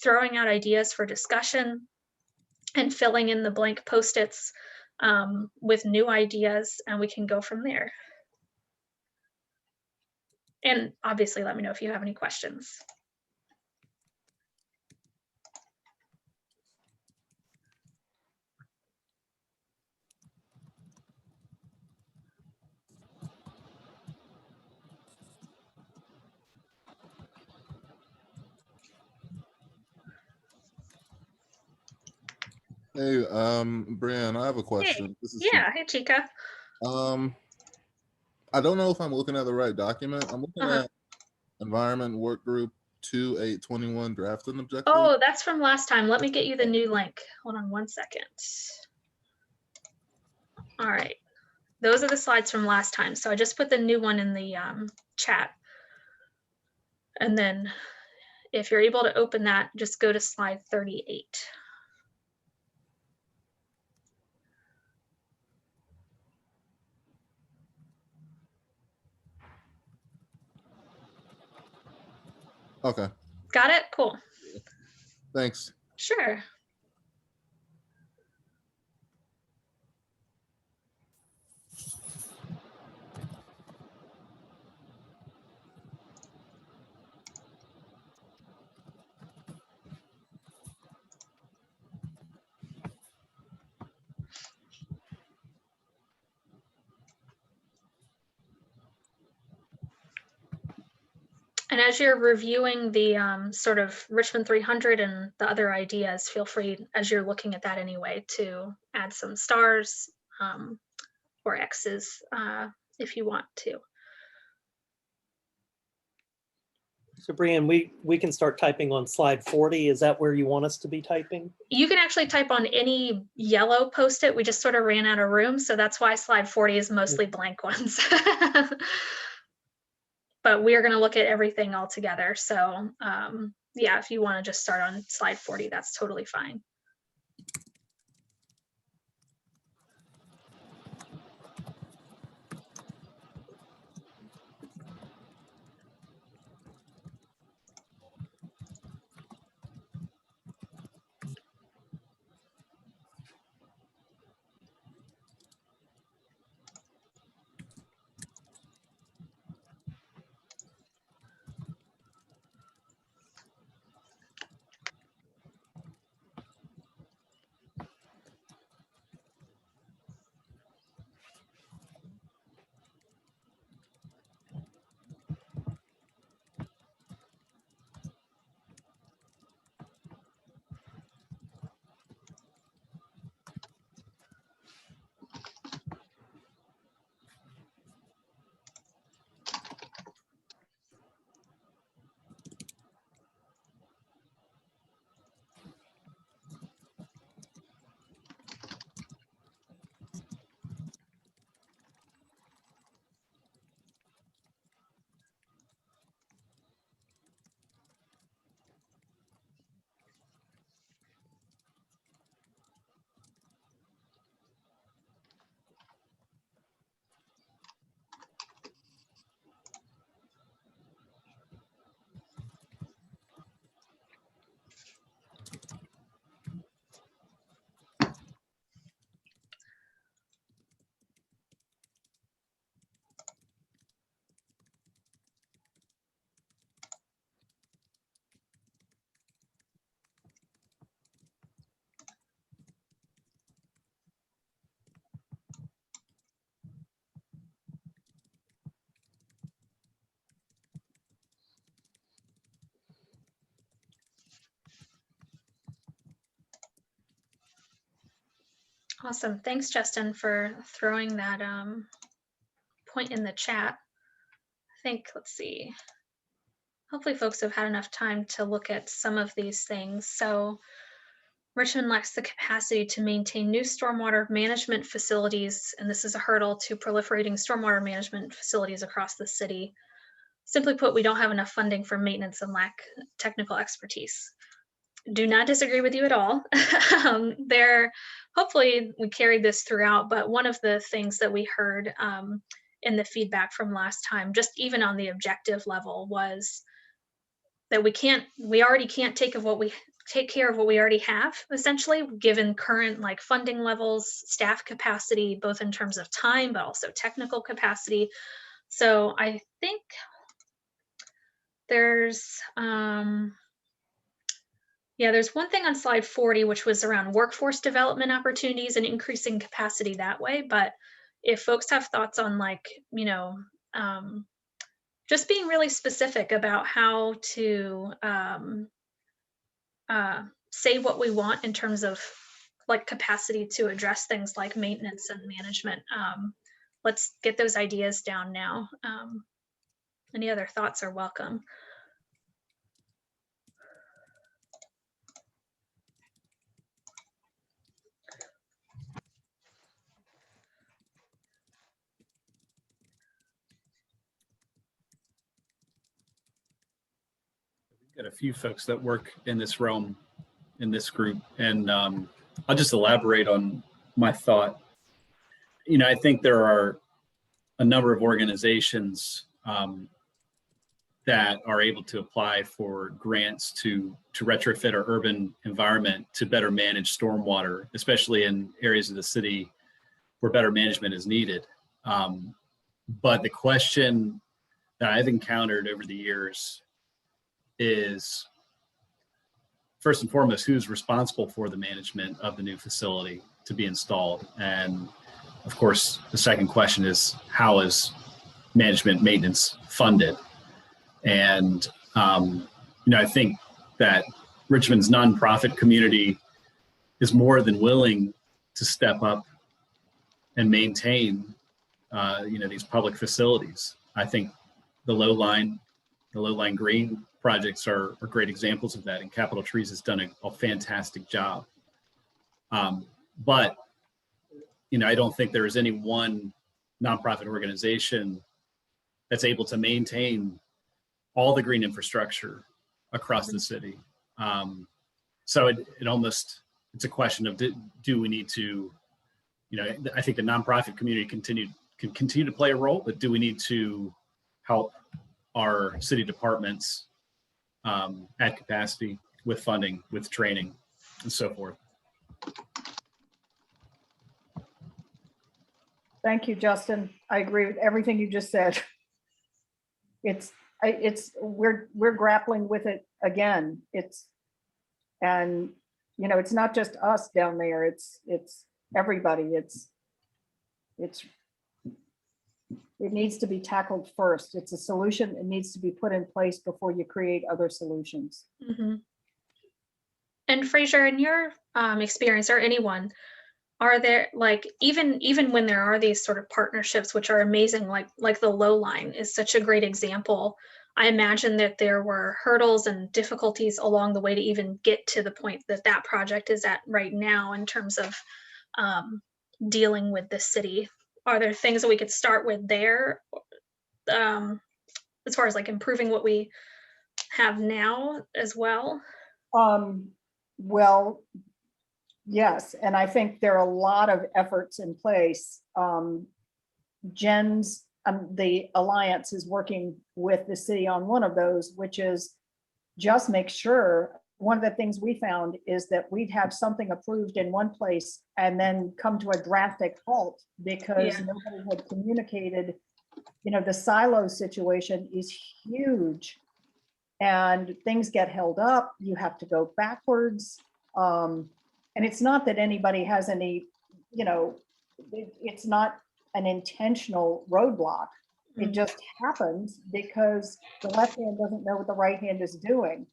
throwing out ideas for discussion and filling in the blank Post-its with new ideas, and we can go from there. And obviously, let me know if you have any questions. Hey, Brian, I have a question. Hey, This is yeah, hey, Chica. I don't know if I'm looking at the right document. I'm looking Uh-huh. at Environment Work Group 2821 drafting objective. Oh, that's from last time. Let me get you the new link. Hold on one second. All right. Those are the slides from last time. So I just put the new one in the chat. And then if you're able to open that, just go to slide 38. Okay, Got it? Cool. thanks. Sure. And as you're reviewing the sort of Richmond 300 and the other ideas, feel free, as you're looking at that anyway, to add some stars or X's if you want to. So Brian, we can start typing on slide 40. Is that where you want us to be typing? You can actually type on any yellow Post-it. We just sort of ran out of room, so that's why slide 40 is mostly blank ones. But we are going to look at everything all together. So yeah, if you want to just start on slide 40, that's totally fine. Awesome. Thanks, Justin, for throwing that point in the chat. think, let's see. Hopefully folks have had enough time to look at some of these things. So Richmond lacks the capacity to maintain new stormwater management facilities, and this is a hurdle to proliferating stormwater management facilities across the city. Simply put, we don't have enough funding for maintenance and lack technical expertise. Do not disagree with you at all. Hopefully we carried this throughout, but one of the things that we heard in the feedback from last time, just even on the objective level, was that we already can't take care of what we already have, essentially, given current like funding levels, staff capacity, both in terms of time, but also technical capacity. So I think there's there's one thing on slide 40, which was around workforce development opportunities and increasing capacity that way. But if folks have thoughts on like, just being really specific about how to say what we want in terms of like capacity to address things like maintenance and management, let's get those ideas down now. Any other thoughts are welcome. Got a few folks that work in this realm, in this group, and I'll just elaborate on my thought. I think there are a number of organizations that are able to apply for grants to retrofit our urban environment to better manage stormwater, especially in areas of the city where better management is needed. But the question that I've encountered over the years is, first and foremost, who's responsible for the management of the new facility to be installed? And of course, the second question is, how is maintenance funded? And, I think that Richmond's nonprofit community is more than willing to step up and maintain, these public facilities. I think the low line green projects are great examples of that, and Capital Trees has done a fantastic job. But I don't think there is any one nonprofit organization that's able to maintain all the green infrastructure across the city. So it's a question of, do we need to, I think the nonprofit community can continue to play a role, but do we need to help our city departments at capacity with funding, with training, and so forth? Thank you, Justin. I agree with everything you just said. We're grappling with it again. It's not just us down there. It's everybody. It needs to be tackled first. It's a solution. It needs to be put in place before you create other solutions. Mm-hmm. And Fraser, in your experience, or anyone, are there, like, even when there are these sort of partnerships, which are amazing, like the low line is such a great example. I imagine that there were hurdles and difficulties along the way to even get to the point that project is at right now in terms of dealing with the city. Are there things that we could start with there as far as like improving what we have now as well? Well, yes, and I think there are a lot of efforts in place. Jen's, the Alliance is working with the city on one of those, which is just make sure. One of the things we found is that we'd have something approved in one place and then come to a drastic halt because nobody had communicated. The silo situation is huge and things get held up. You have to go backwards. And it's not that anybody has any, it's not an intentional roadblock. It just happens because the left hand doesn't know what the right hand is doing.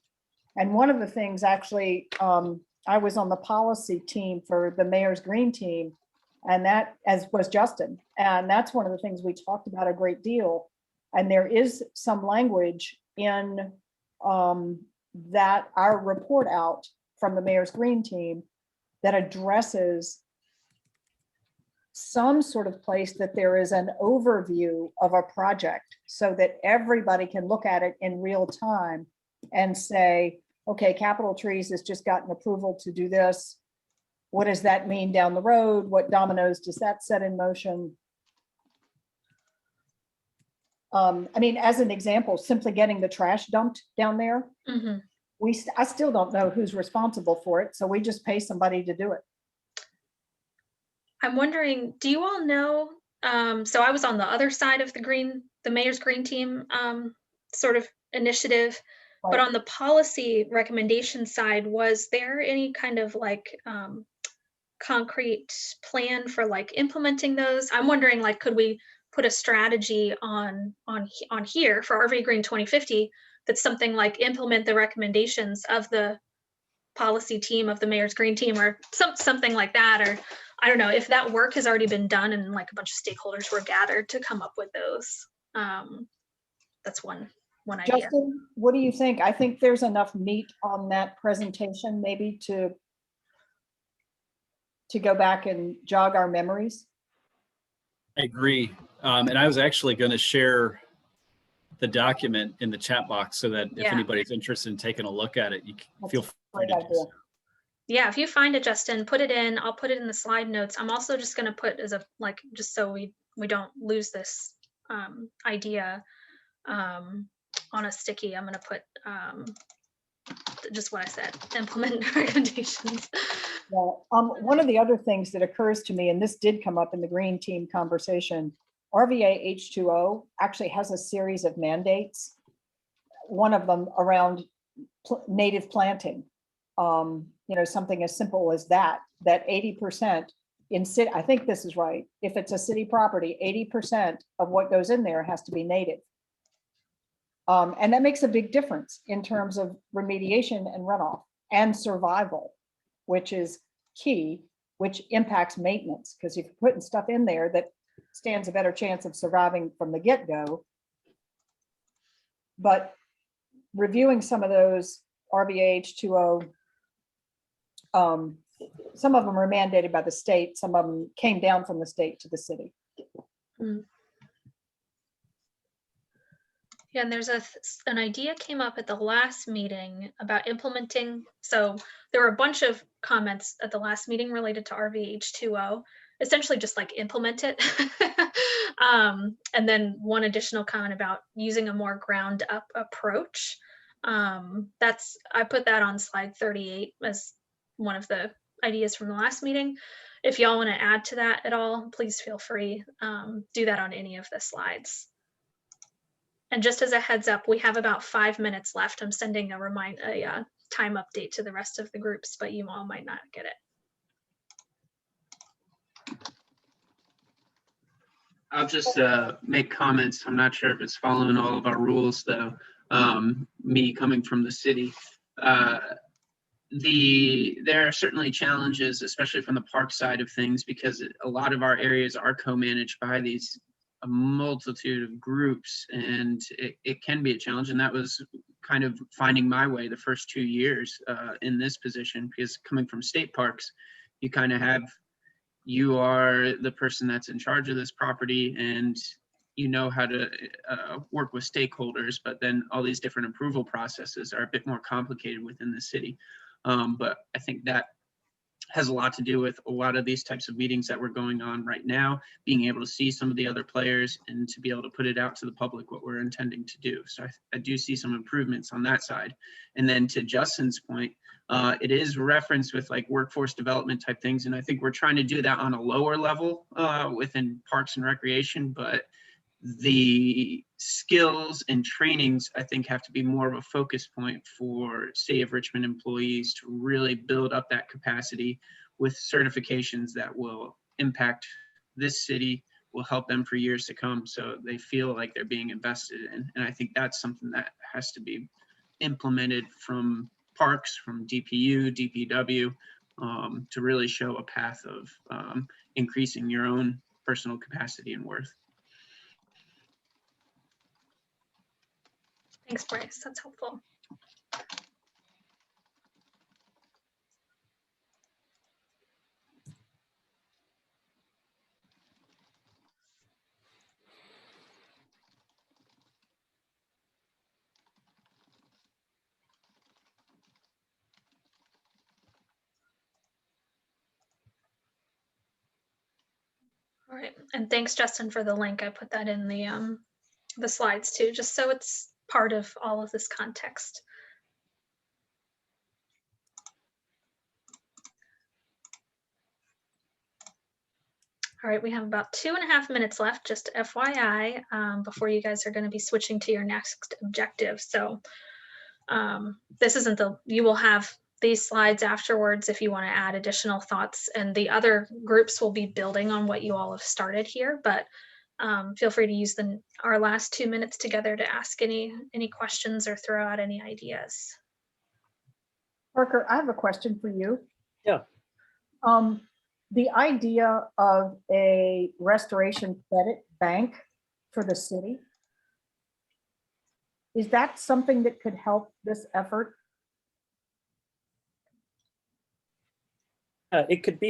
And one of the things actually, I was on the policy team for the Mayor's Green team, and that, as was Justin, and that's one of the things we talked about a great deal, And there is some language in that our report out from the Mayor's Green team that addresses some sort of place that there is an overview of a project so that everybody can look at it in real time and say, okay, Capitol Trees has just gotten approval to do this. What does that mean down the road? What dominoes does that set in motion? I mean, as an example, simply getting the trash dumped down there, I still don't know who's responsible for it, so we just pay somebody to do it. I'm wondering, do you all know, so I was on the other side of the Mayor's Green Team sort of initiative, but Right. on the policy recommendation side, was there any kind of like concrete plan for like implementing those? I'm wondering, like, could we put a strategy on here for RV Green 2050 that's something like implement the recommendations of the policy team of the Mayor's Green Team, or something like that, or I don't know if that work has already been done and like a bunch of stakeholders were gathered to come up with those. That's one idea. Justin, what do you think? I think there's enough meat on that presentation maybe to go back and jog our memories. I agree. And I was actually going to share the document in the chat box so that if anybody's interested in taking a look at it, you can feel free to do so. Yeah, if you find it, Justin, put it in. I'll put it in the slide notes. I'm also just going to put as a, like, just so we don't lose this idea on a sticky, I'm going to put just what I said, implement recommendations. Well, one of the other things that occurs to me, and this did come up in the Green Team conversation, RVA H2O actually has a series of mandates. One of them around native planting. You know, something as simple as that 80% in city, I think this is right. If it's a city property, 80% of what goes in there has to be native. And that makes a big difference in terms of remediation and runoff and survival, which is key, which impacts maintenance. Because if you're putting stuff in there that stands a better chance of surviving from the get-go. But reviewing some of those RVA H2O, some of them are mandated by the state, some of them came down from the state to the city. Yeah, and there's an idea came up at the last meeting about implementing. So there were a bunch of comments at the last meeting related to RVH2O, essentially just like implement it. And then one additional comment about using a more ground up approach. I put that on slide 38 as one of the ideas from the last meeting. If y'all want to add to that at all, please feel free. Do that on any of the slides. And just as a heads up, we have about 5 minutes left. I'm sending a time update to the rest of the groups, but you all might not get it. I'll just make comments. I'm not sure if it's following all of our rules though. Me coming from the city, there are certainly challenges, especially from the park side of things, because a lot of our areas are co-managed by a multitude of groups, and it can be a challenge. And that was kind of finding my way the first 2 years in this position, because coming from state parks, you kind of you are the person that's in charge of this property, and you know how to work with stakeholders, but then all these different approval processes are a bit more complicated within the city. But I think that has a lot to do with a lot of these types of meetings that we're going on right now, being able to see some of the other players and to be able to put it out to the public what we're intending to do. So I do see some improvements on that side. And then to Justin's point, it is referenced with like workforce development type things. And I think we're trying to do that on a lower level within parks and recreation, but the skills and trainings, I think, have to be more of a focus point for City of Richmond employees to really build up that capacity with certifications that will impact this city, will help them for years to come, so they feel like they're being invested in. And I think that's something that has to be implemented from parks, from DPU, DPW, to really show a path of increasing your own personal capacity and worth. Thanks, Bryce. That's helpful. All right, and thanks, Justin, for the link. I put that in the slides too, just so it's part of all of this context. All right, we have about 2.5 minutes left, just FYI, before you guys are going to be switching to your next objective. So this isn't you will have these slides afterwards if you want to add additional thoughts, and the other groups will be building on what you all have started here, but feel free to use our last 2 minutes together to ask any questions or throw out any ideas. Parker, I have a question for you. Yeah. The idea of a restoration credit bank for the city, is that something that could help this effort? It could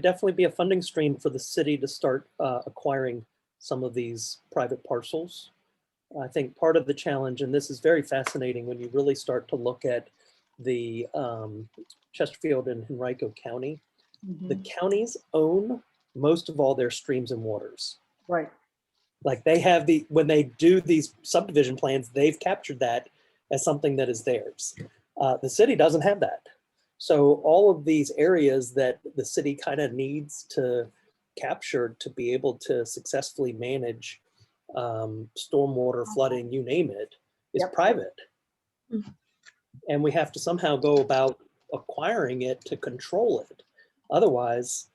definitely be a funding stream for the city to start acquiring some of these private parcels. I think part of the challenge, and this is very fascinating when you really start to look at the Chesterfield and Henrico County, the counties own most of all their streams and waters. Right. Like they have when they do these subdivision plans, they've captured that as something that is theirs. The city doesn't have that. So all of these areas that the city kind of needs to capture to be able to successfully manage stormwater, flooding, you name it, is private. And we have to somehow go about acquiring it to control it. Otherwise,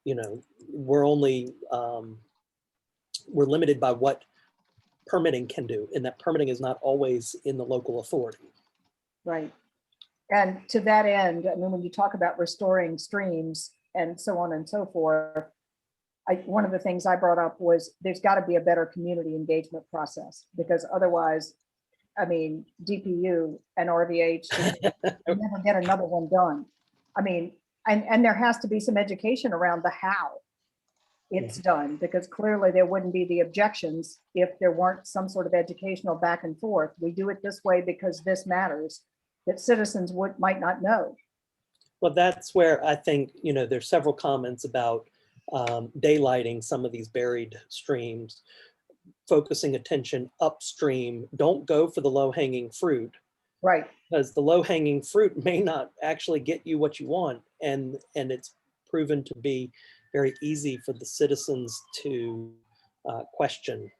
you know, we're only, we're limited by what permitting can do, and that permitting is not always in the local authority. Right. And to that end, I mean, when you talk about restoring streams and so on and so forth, one of the things I brought up was there's got to be a better community engagement process, because otherwise, I mean, DPU and RVH never get another one done. I mean, and there has to be some education around the how it's done, because clearly there wouldn't be the objections if there weren't some sort of educational back and forth. We do it this way because this matters, that citizens might not know. Well, that's where I think, you know, there's several comments about daylighting some of these buried streams, focusing attention upstream. Don't go for the low-hanging fruit. Right. Because the low-hanging fruit may not actually get you what you want. And it's proven to be very easy for the citizens to question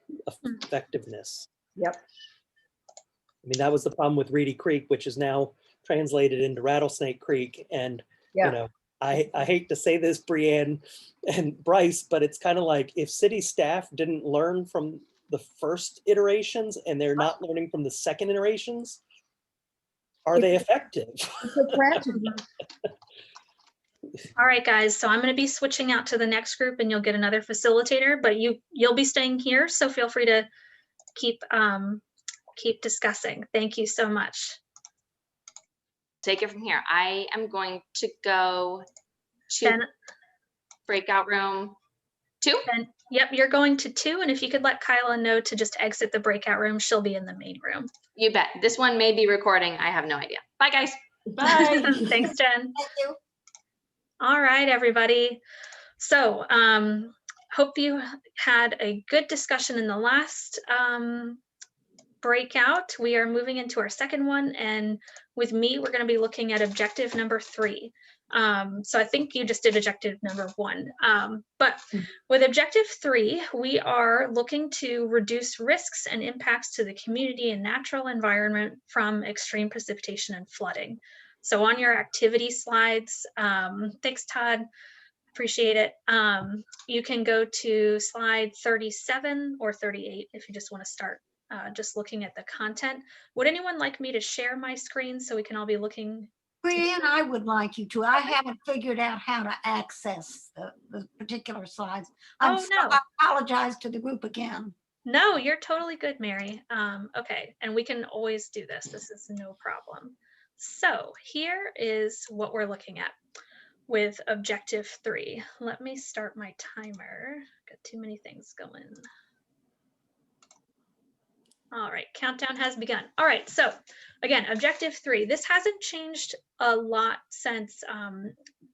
effectiveness. Yep. I mean, that was the problem with Reedy Creek, which is now translated into Rattlesnake Creek. And, you know, I hate to say this, Brianne and Bryce, but it's kind of like if city staff didn't learn from the first iterations and they're not learning from the second iterations, are they effective? It's a tragedy. All right, guys, so I'm going to be switching out to the next group and you'll get another facilitator, but you'll be staying here, so feel free to keep discussing. Thank you so much. Take it from here. I am going to go to breakout room 2. Yep, you're going to 2, and if you could let Kyla know to just exit the breakout room, she'll be in the main room. You bet. This one may be recording. I have no idea. Bye, guys. Bye. Thanks, Jen. Thank you. All right, everybody. So hope you had a good discussion in the last breakout. We are moving into our second one, and with me, we're going to be looking at objective number 3. So I think you just did objective number 1. But with objective 3, we are looking to reduce risks and impacts to the community and natural environment from extreme precipitation and flooding. So on your activity slides, thanks, Todd, appreciate it. You can go to slide 37 or 38 if you just want to start just looking at the content. Would anyone like me to share my screen so we can all be looking? Brianne, I would like you to. I haven't figured out how to access the particular slides. I apologize to the group again. No, you're totally good, Mary. Okay, and we can always do this. This is no problem. So here is what we're looking at with objective 3. Let me start my timer. Got too many things going. All right, countdown has begun. All right, so again, objective 3. This hasn't changed a lot since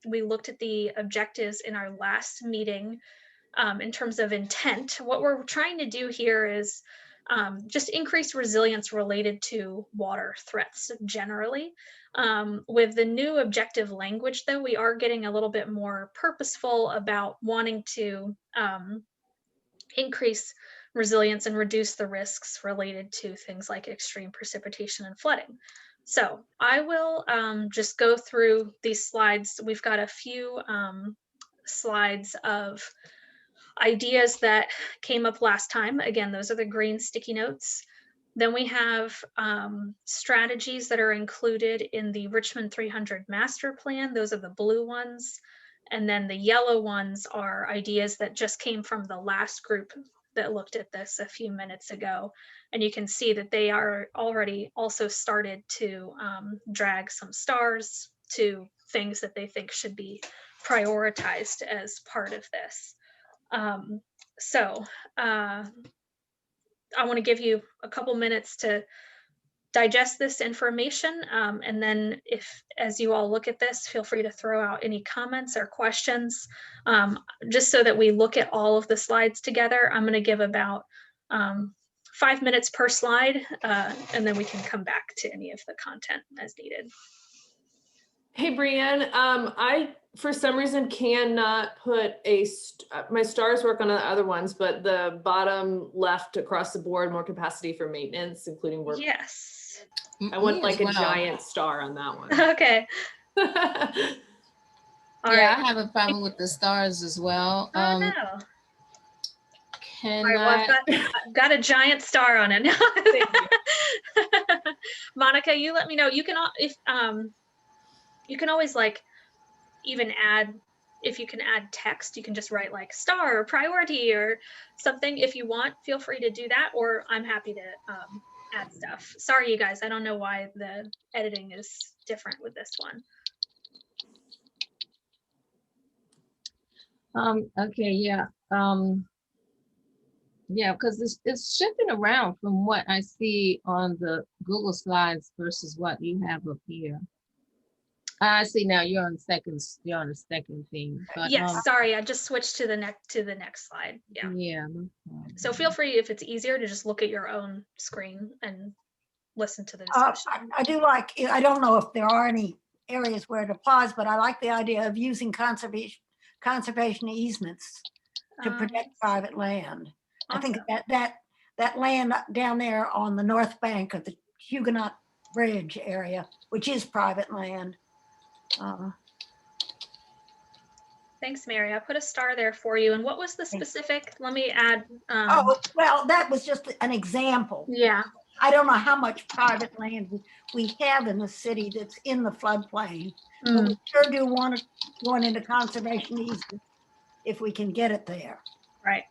we looked at the objectives in our last meeting. In terms of intent, what we're trying to do here is just increase resilience related to water threats generally. With the new objective language, though, we are getting a little bit more purposeful about wanting to increase resilience and reduce the risks related to things like extreme precipitation and flooding. So I will just go through these slides. We've got a few slides of ideas that came up last time. Again, those are the green sticky notes. Then we have strategies that are included in the Richmond 300 master plan. Those are the blue ones. And then the yellow ones are ideas that just came from the last group that looked at this a few minutes ago. And you can see that they are already also started to drag some stars to things that they think should be prioritized as part of this. I want to give you a couple minutes to digest this information. And then as you all look at this, feel free to throw out any comments or questions. Just so that we look at all of the slides together, I'm going to give about 5 minutes per slide, and then we can come back to any of the content as needed. Hey, Brianne, I, for some reason, cannot put my stars work on the other ones, but the bottom left across the board, more capacity for maintenance, including work. Yes. I want like a giant star on that one. Okay. All right. I have a problem with the stars as well. Oh, no. Can All right, well, I've got a giant star on it. Monica, you let me know. You can you can always like even add, if you can add text, you can just write like star or priority or something if you want. Feel free to do that, or I'm happy to add stuff. Sorry, you guys, I don't know why the editing is different with this one. Okay, yeah. Yeah, because it's shifting around from what I see on the Google slides versus what you have up here. I see now you're on the second thing. But, yes, sorry, I just switched to the next slide. Yeah. Yeah. So feel free, if it's easier, to just look at your own screen and listen to the discussion. I do like, I don't know if there are any areas where it applies, but I like the idea of using conservation easements to protect private land. Awesome. I think that land down there on the north bank of the Huguenot Bridge area, which is private land. Thanks, Mary. I put a star there for you. And what was the specific? Let me add. Oh, well, that was just an example. Yeah. I don't know how much private land we have in the city that's in the floodplain, but we sure do want to go into conservation easement if we can get it there. Right.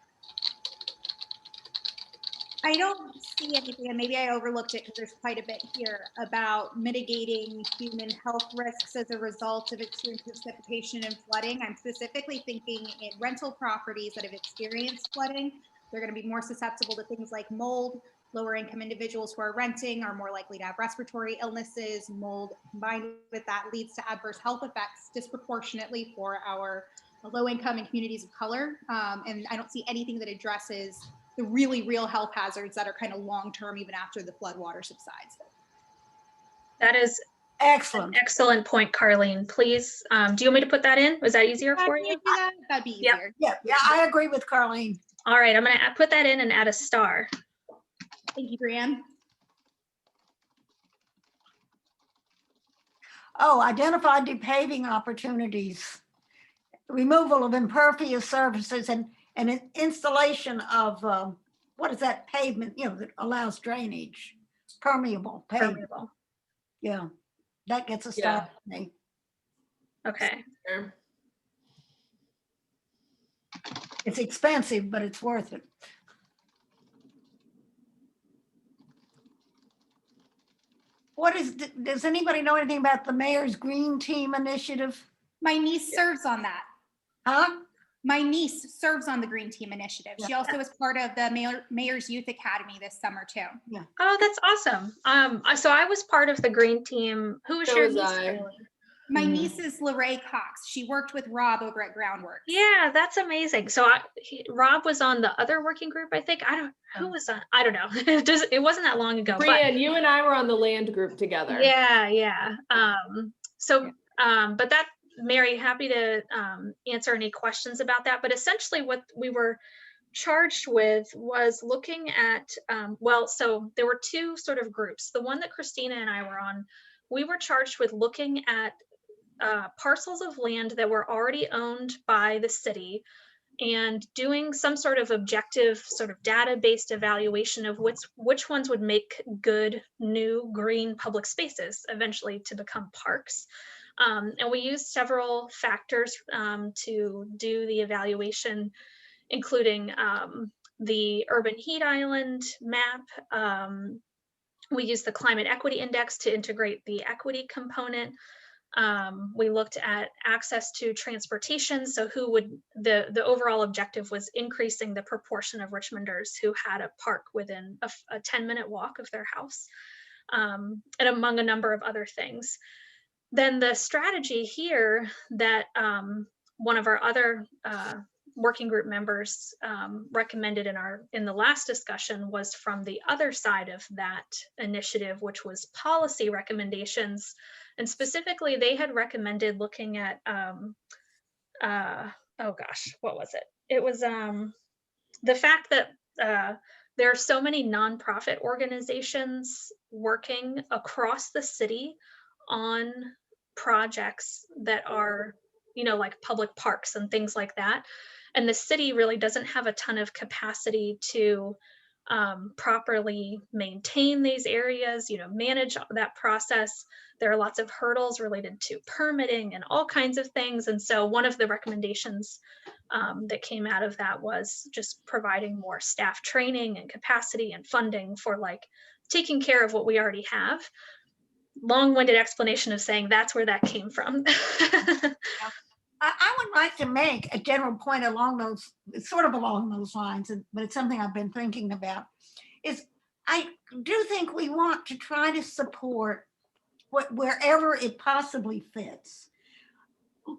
I don't see anything, and maybe I overlooked it because there's quite a bit here about mitigating human health risks as a result of extreme precipitation and flooding. I'm specifically thinking in rental properties that have experienced flooding. They're going to be more susceptible to things like mold. Lower income individuals who are renting are more likely to have respiratory illnesses. Mold combined with that leads to adverse health effects disproportionately for our low income and communities of color. And I don't see anything that addresses the really real health hazards that are kind of long-term even after the flood water subsides. That is excellent. Excellent point, Carlene. Please, do you want me to put that in? Was that easier for you? That'd be easier. Yeah, I agree with Carlene. All right, I'm gonna put that in and add a star. Thank you, Brianne. Oh, identify depaving opportunities, removal of impervious surfaces, and an installation of, what is that pavement, that allows drainage, permeable pavement. Permeable. Yeah, that gets a start for me. Okay. It's expensive, but it's worth it. does anybody know anything about the Mayor's Green Team Initiative? My niece serves on that. Huh? My niece serves on the Green Team Initiative. She also was part of the Mayor's Youth Academy this summer too. Yeah. Oh, that's awesome. So I was part of the green team. Who was So your was niece? I. Bailey? My niece is Lorraine Cox. She worked with Rob over at Groundworks. Yeah, that's amazing. So Rob was on the other working group, I think. Who was on? I don't know. It wasn't that long ago. Brianne, you and I were on the land group together. Yeah. But that, Mary, happy to answer any questions about that. But essentially what we were charged with was looking at, so there were two sort of groups. The one that Christina and I were on, we were charged with looking at parcels of land that were already owned by the city and doing some sort of objective sort of data-based evaluation of which ones would make good new green public spaces eventually to become parks. And we used several factors to do the evaluation, including the urban heat island map. We used the climate equity index to integrate the equity component. We looked at access to transportation. So the overall objective was increasing the proportion of Richmonders who had a park within a 10-minute walk of their house, and among a number of other things. Then the strategy here that one of our other working group members recommended in the last discussion was from the other side of that initiative, which was policy recommendations. And specifically, they had recommended looking at, what was it? It was the fact that there are so many nonprofit organizations working across the city on projects that are, like public parks and things like that. And the city really doesn't have a ton of capacity to properly maintain these areas, manage that process. There are lots of hurdles related to permitting and all kinds of things. And so one of the recommendations that came out of that was just providing more staff training and capacity and funding for like taking care of what we already have. Long-winded explanation of saying that's where that came from. I would like to make a general point along those lines, but it's something I've been thinking about, is I do think we want to try to support wherever it possibly fits,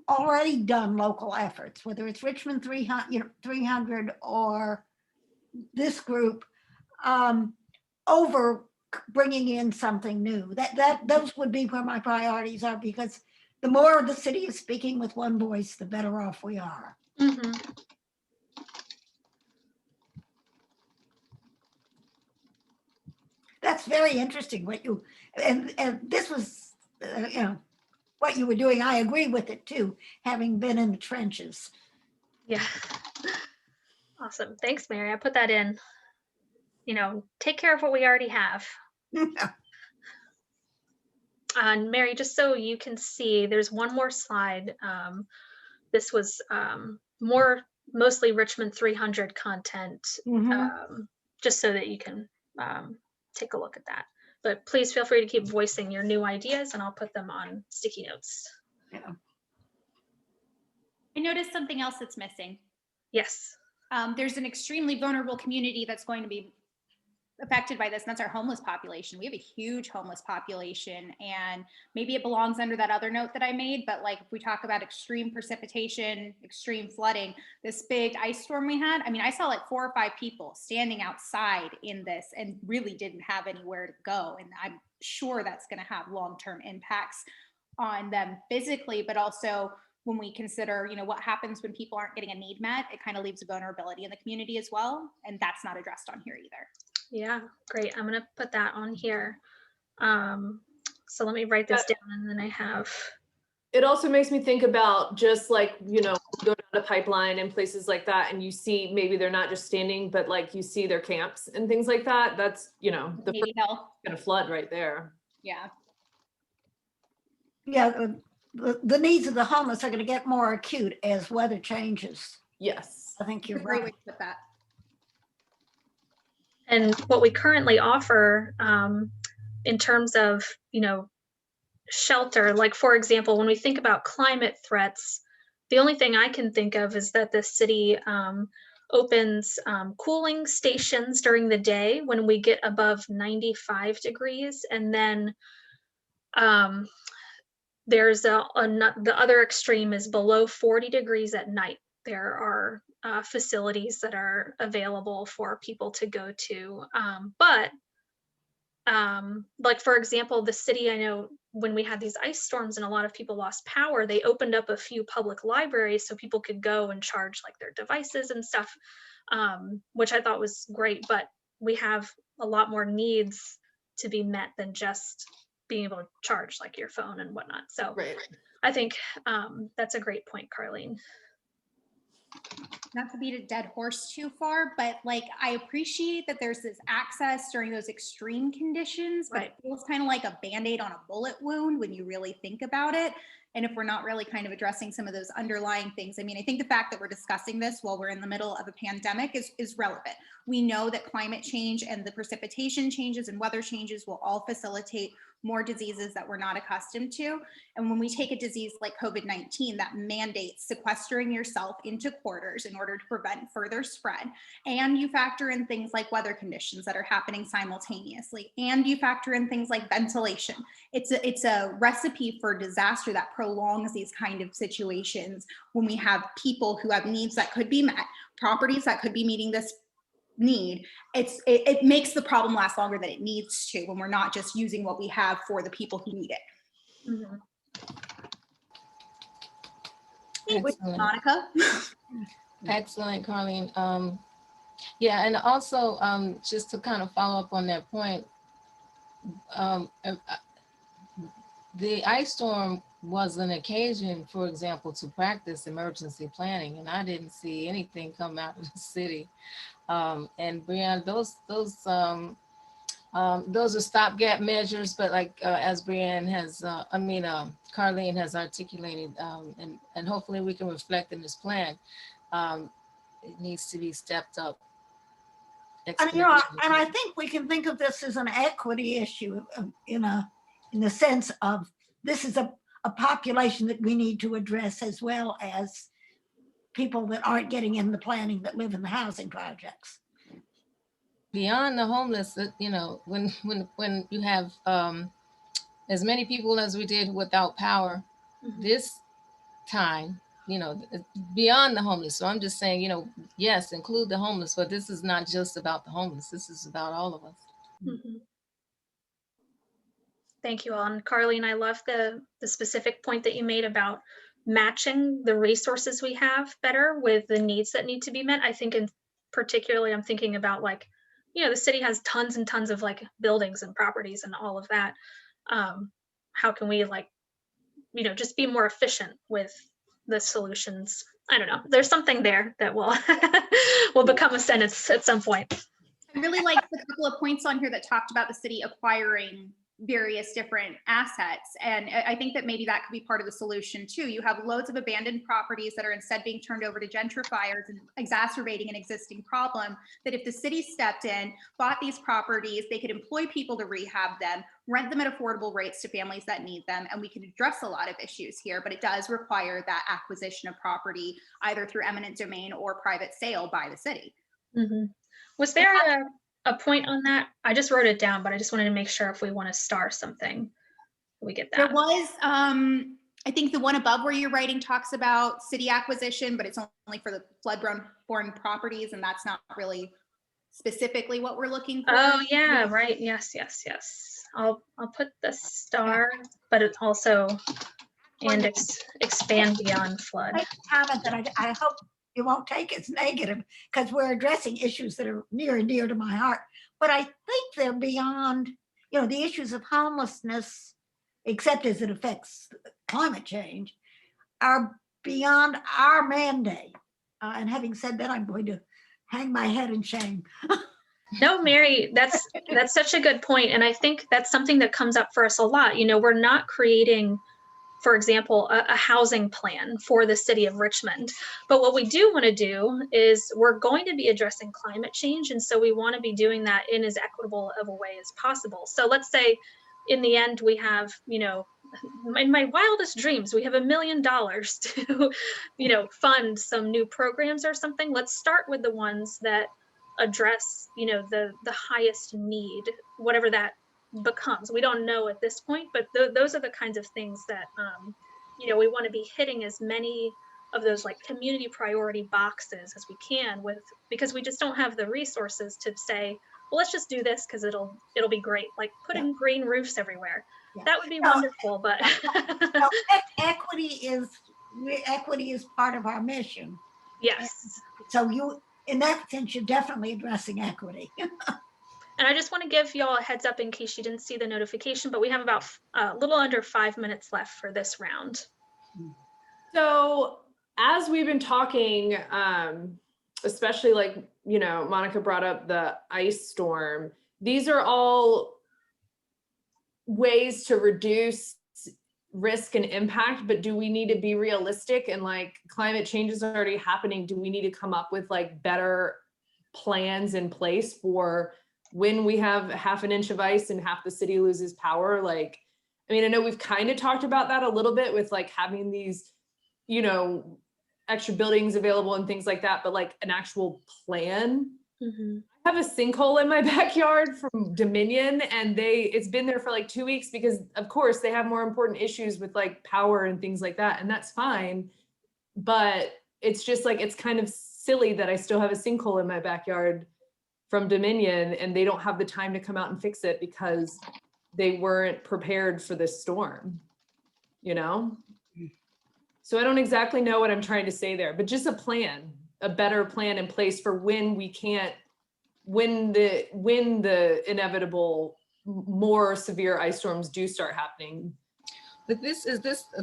already done local efforts, whether it's Richmond 300 or this group, over bringing in something new. Those would be where my priorities are, because the more the city is speaking with one voice, the better off we are. Mm-hmm. That's very interesting and this was, what you were doing. I agree with it too, having been in the trenches. Yeah. Awesome. Thanks, Mary. I put that in. Take care of what we already have. And Mary, just so you can see, there's one more slide. This was mostly Richmond 300 content, just so that you can take a look at that. But please feel free to keep voicing your new ideas and I'll put them on sticky notes. Yeah. I noticed something else that's missing. Yes. There's an extremely vulnerable community that's going to be affected by this, and that's our homeless population. We have a huge homeless population, and maybe it belongs under that other note that I made, but like if we talk about extreme precipitation, extreme flooding, this big ice storm we had, I saw like 4 or 5 people standing outside in this and really didn't have anywhere to go. And I'm sure that's going to have long-term impacts on them physically, but also when we consider, what happens when people aren't getting a need met, it kind of leaves a vulnerability in the community as well. And that's not addressed on here either. Yeah, great. I'm going to put that on here. So let me write this down, and then I have. It also makes me think about just like, go down a pipeline and places like that, and you see maybe they're not just standing, but like you see their camps and things like that. That's, the first kind of flood right there. Yeah. Yeah, the needs of the homeless are going to get more acute as weather changes. Yes. I think you're Great right. way to put that. And what we currently offer, in terms of, shelter, like for example, when we think about climate threats, the only thing I can think of is that the city opens cooling stations during the day when we get above 95 degrees. And then there's the other extreme is below 40 degrees at night. There are facilities that are available for people to go to. But like for example, the city, I know when we had these ice storms and a lot of people lost power, they opened up a few public libraries so people could go and charge like their devices and stuff, which I thought was great. But we have a lot more needs to be met than just being able to charge like your phone and whatnot. So I think that's a great point, Carlene. Not to beat a dead horse too far, but like I appreciate that there's this access during those extreme conditions, but it feels kind of like a Band-Aid on a bullet wound when you really think about it. And if we're not really kind of addressing some of those underlying things, I mean, I think the fact that we're discussing this while we're in the middle of a pandemic is relevant. We know that climate change and the precipitation changes and weather changes will all facilitate more diseases that we're not accustomed to. And when we take a disease like COVID-19 that mandates sequestering yourself into quarters in order to prevent further spread, and you factor in things like weather conditions that are happening simultaneously, and you factor in things like ventilation, it's a recipe for disaster that prolongs these kind of situations when we have people who have needs that could be met, properties that could be meeting this need. It makes the problem last longer than it needs to when we're not just using what we have for the people who need it. Excellent. Monica. Excellent, Carlene. Yeah, and also just to kind of follow up on that point, the ice storm was an occasion, for example, to practice emergency planning, and I didn't see anything come out of the city. And Brianne, those are stopgap measures, but like as Brianne has, Carlene has articulated, and hopefully we can reflect in this plan. It needs to be stepped up. And I think we can think of this as an equity issue in the sense of this is a population that we need to address, as well as people that aren't getting in the planning that live in the housing projects. Beyond the homeless, when you have as many people as we did without power this time, beyond the homeless. So I'm just saying, yes, include the homeless, but this is not just about the homeless. This is about all of us. Thank you all. And Carlene, I love the specific point that you made about matching the resources we have better with the needs that need to be met. I think particularly, I'm thinking about like, the city has tons and tons of like buildings and properties and all of that. How can we just be more efficient with the solutions? I don't know. There's something there that will become a sentence at some point. I really like the couple of points on here that talked about the city acquiring various different assets. And I think that maybe that could be part of the solution too. You have loads of abandoned properties that are instead being turned over to gentrifiers and exacerbating an existing problem, that if the city stepped in, bought these properties, they could employ people to rehab them, rent them at affordable rates to families that need them, and we can address a lot of issues here. But it does require that acquisition of property either through eminent domain or private sale by the city. Was there a point on that? I just wrote it down, but I just wanted to make sure if we want to star something, we get that. There was, I think the one above where you're writing talks about city acquisition, but it's only for the flood-borne properties, and that's not really specifically what we're looking for. Oh yeah, right. Yes. I'll put the star, but it's also and expand beyond flood. Make a comment that I hope you won't take as negative, because we're addressing issues that are near and dear to my heart. But I think they're beyond, the issues of homelessness, except as it affects climate change, are beyond our mandate. And having said that, I'm going to hang my head in shame. No, Mary, that's such a good point. And I think that's something that comes up for us a lot. We're not creating for example, a housing plan for the city of Richmond. But what we do want to do is we're going to be addressing climate change. And so we want to be doing that in as equitable of a way as possible. So let's say in the end, we have, you know, in my wildest dreams, we have $1 million to, you know, fund some new programs or something. Let's start with the ones that address, you know, the highest need, whatever that becomes. We don't know at this point, but those are the kinds of things that you know, we want to be hitting as many of those like community priority boxes as we can with, because we just don't have the resources to say, well, let's just do this because it'll be great, like putting green roofs everywhere. That would be wonderful, but equity is part of our mission. Yes. So you, in that sense, you're definitely addressing equity. And I just want to give y'all a heads up in case you didn't see the notification, but we have about a little under 5 minutes left for this round. So as we've been talking, especially like, you know, Monica brought up the ice storm. These are all ways to reduce risk and impact, but do we need to be realistic? And like climate change is already happening. Do we need to come up with like better plans in place for when we have half an inch of ice and half the city loses power? Like, I mean, I know we've kind of talked about that a little bit with like having these, you know, extra buildings available and things like that, but like an actual plan. I have a sinkhole in my backyard from Dominion, and it's been there for like 2 weeks because of course they have more important issues with like power and things like that. And that's fine. But it's just like, it's kind of silly that I still have a sinkhole in my backyard from Dominion and they don't have the time to come out and fix it because they weren't prepared for this storm, you know? So I don't exactly know what I'm trying to say there, but just a plan, a better plan in place for when we can't, when the inevitable more severe ice storms do start happening. But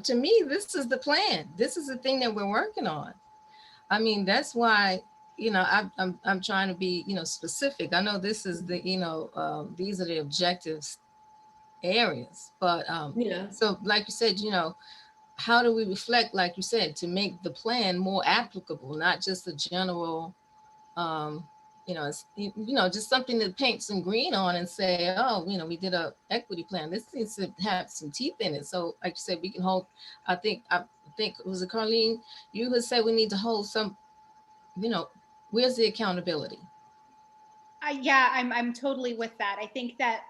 to me, this is the plan. This is the thing that we're working on. I mean, that's why, you know, I'm trying to be, you know, specific. I know this is the, you know, these are the objectives areas, but yeah. So like you said, you know, how do we reflect, like you said, to make the plan more applicable, not just a general, you know, you know, just something to paint some green on and say, oh, you know, we did a equity plan. This needs to have some teeth in it. So like you said, we can hold, I think was it Carlene? You would say we need to hold some, you know, where's the accountability? Yeah, I'm totally with that. I think that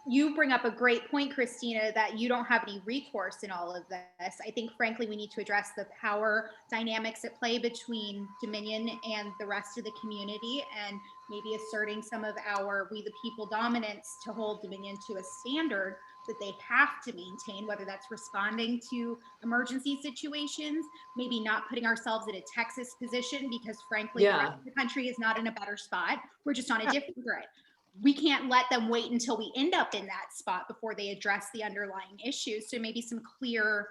you bring up a great point, Christina, that you don't have any recourse in all of this. I think, frankly, we need to address the power dynamics at play between Dominion and the rest of the community, and maybe asserting some of our we the people dominance to hold Dominion to a standard that they have to maintain, whether that's responding to emergency situations, maybe not putting ourselves in a Texas position because, frankly, the rest of the country is not in a better spot. We're just on a different grid. We can't let them wait until we end up in that spot before they address the underlying issues. So maybe some clear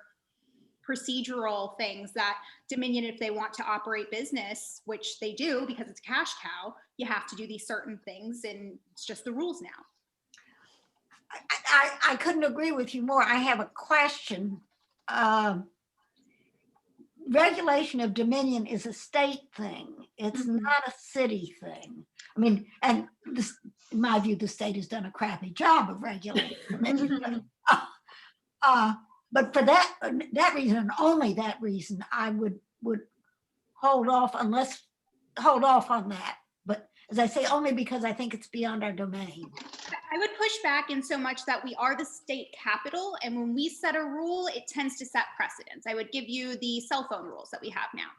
procedural things that Dominion, if they want to operate business, which they do because it's a cash cow, you have to do these certain things, and it's just the rules now. I couldn't agree with you more. I have a question. Regulation of Dominion is a state thing. It's not a city thing. I mean, and this, in my view, the state has done a crappy job of regulating Dominion. But for that reason, and only that reason, I would hold off on that. But as I say, only because I think it's beyond our domain. I would push back in so much that we are the state capital, and when we set a rule, it tends to set precedents. I would give you the cell phone rules that we have now.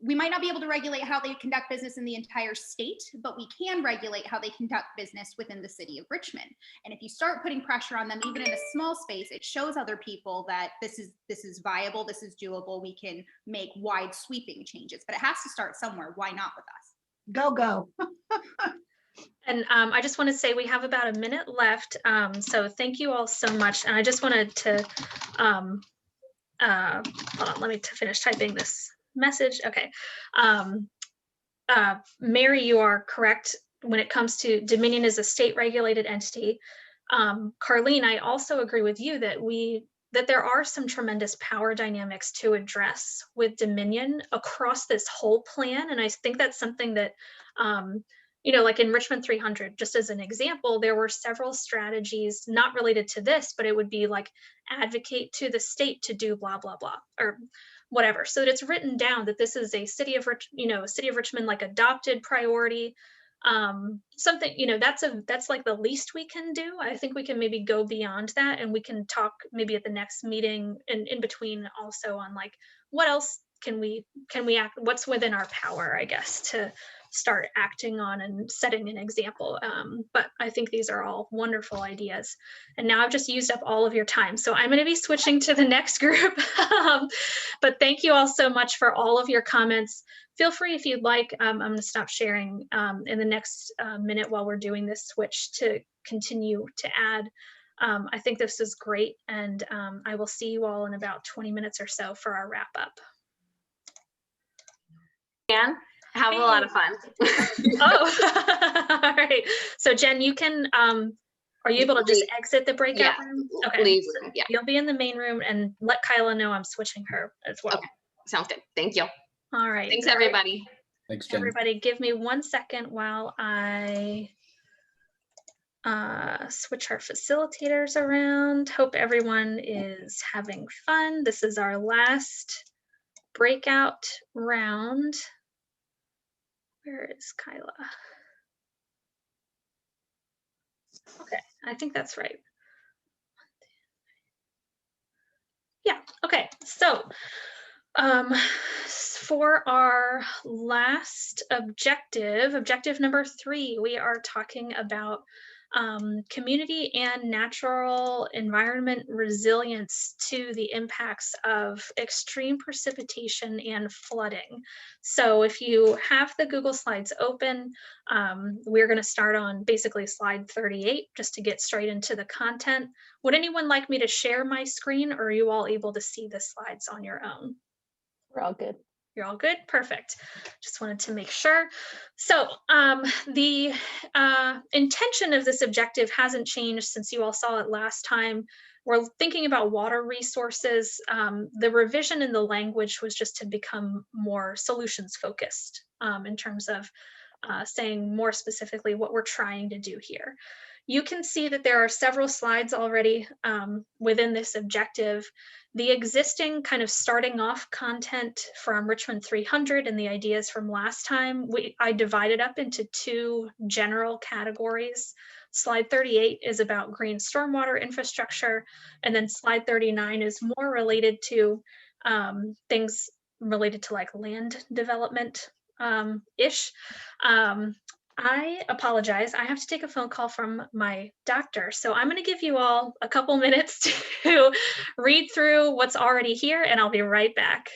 We might not be able to regulate how they conduct business in the entire state, but we can regulate how they conduct business within the city of Richmond. And if you start putting pressure on them, even in a small space, it shows other people that this is viable, this is doable, we can make wide sweeping changes, but it has to start somewhere. Why not with us? Go. And I just want to say we have about a minute left. So thank you all so much. And I just wanted to, hold on, let me finish typing this message. Okay. Mary, you are correct when it comes to Dominion is a state regulated entity. Carlene, I also agree with you that that there are some tremendous power dynamics to address with Dominion across this whole plan. And I think that's something that, you know, like in Richmond 300, just as an example, there were several strategies not related to this, but it would be like advocate to the state to do blah, blah, blah, or whatever. So that it's written down that this is a city of Richmond, like adopted priority. Something, you know, that's like the least we can do. I think we can maybe go beyond that, and we can talk maybe at the next meeting and in between also on like what else can we act, what's within our power, I guess, to start acting on and setting an example. But I think these are all wonderful ideas. And now I've just used up all of your time, so I'm going to be switching to the next group. But thank you all so much for all of your comments. Feel free, if you'd like, I'm going to stop sharing in the next minute while we're doing this switch, to continue to add. I think this is great, and I will see you all in about 20 minutes or so for our wrap up. Jen, have a lot of fun. Oh, all right. So Jen, you can, are you able to just exit the breakout room? Okay. Leave room, yeah. You'll be in the main room, and let Kyla know I'm switching her as well. Okay, sounds good. Thank you. All right. Thanks, everybody. Thanks, Jen. Everybody, give me 1 second while I switch our facilitators around. Hope everyone is having fun. This is our last breakout round. Where is Kyla? Okay, I think that's right. Yeah, okay, so for our last objective number 3, we are talking about community and natural environment resilience to the impacts of extreme precipitation and flooding. So if you have the Google Slides open, we're going to start on basically slide 38 just to get straight into the content. Would anyone like me to share my screen, or are you all able to see the slides on your own? We're all good. You're all good? Perfect. Just wanted to make sure. So the intention of this objective hasn't changed since you all saw it last time. We're thinking about water resources. The revision in the language was just to become more solutions focused in terms of saying more specifically what we're trying to do here. You can see that there are several slides already within this objective. The existing kind of starting off content from Richmond 300 and the ideas from last time, I divided up into 2 general categories. Slide 38 is about green stormwater infrastructure, and then slide 39 is more related to things related to like land development ish. I apologize. I have to take a phone call from my doctor. So I'm going to give you all a couple minutes to read through what's already here, and I'll be right back.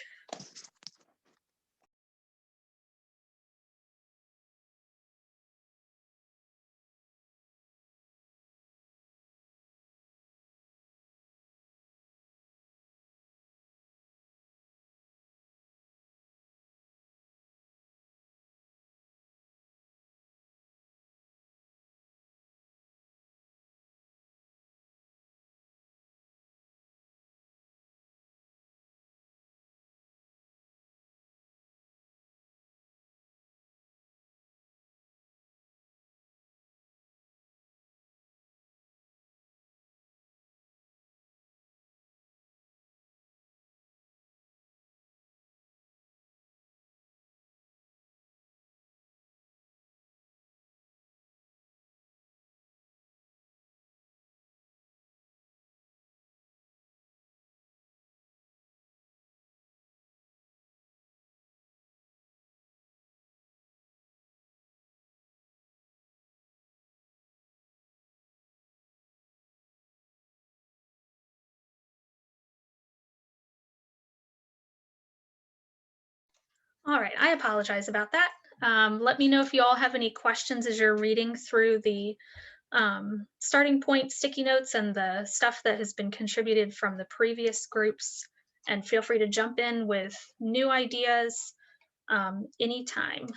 All right, I apologize about that. Let me know if you all have any questions as you're reading through the starting point sticky notes and the stuff that has been contributed from the previous groups, and feel free to jump in with new ideas anytime.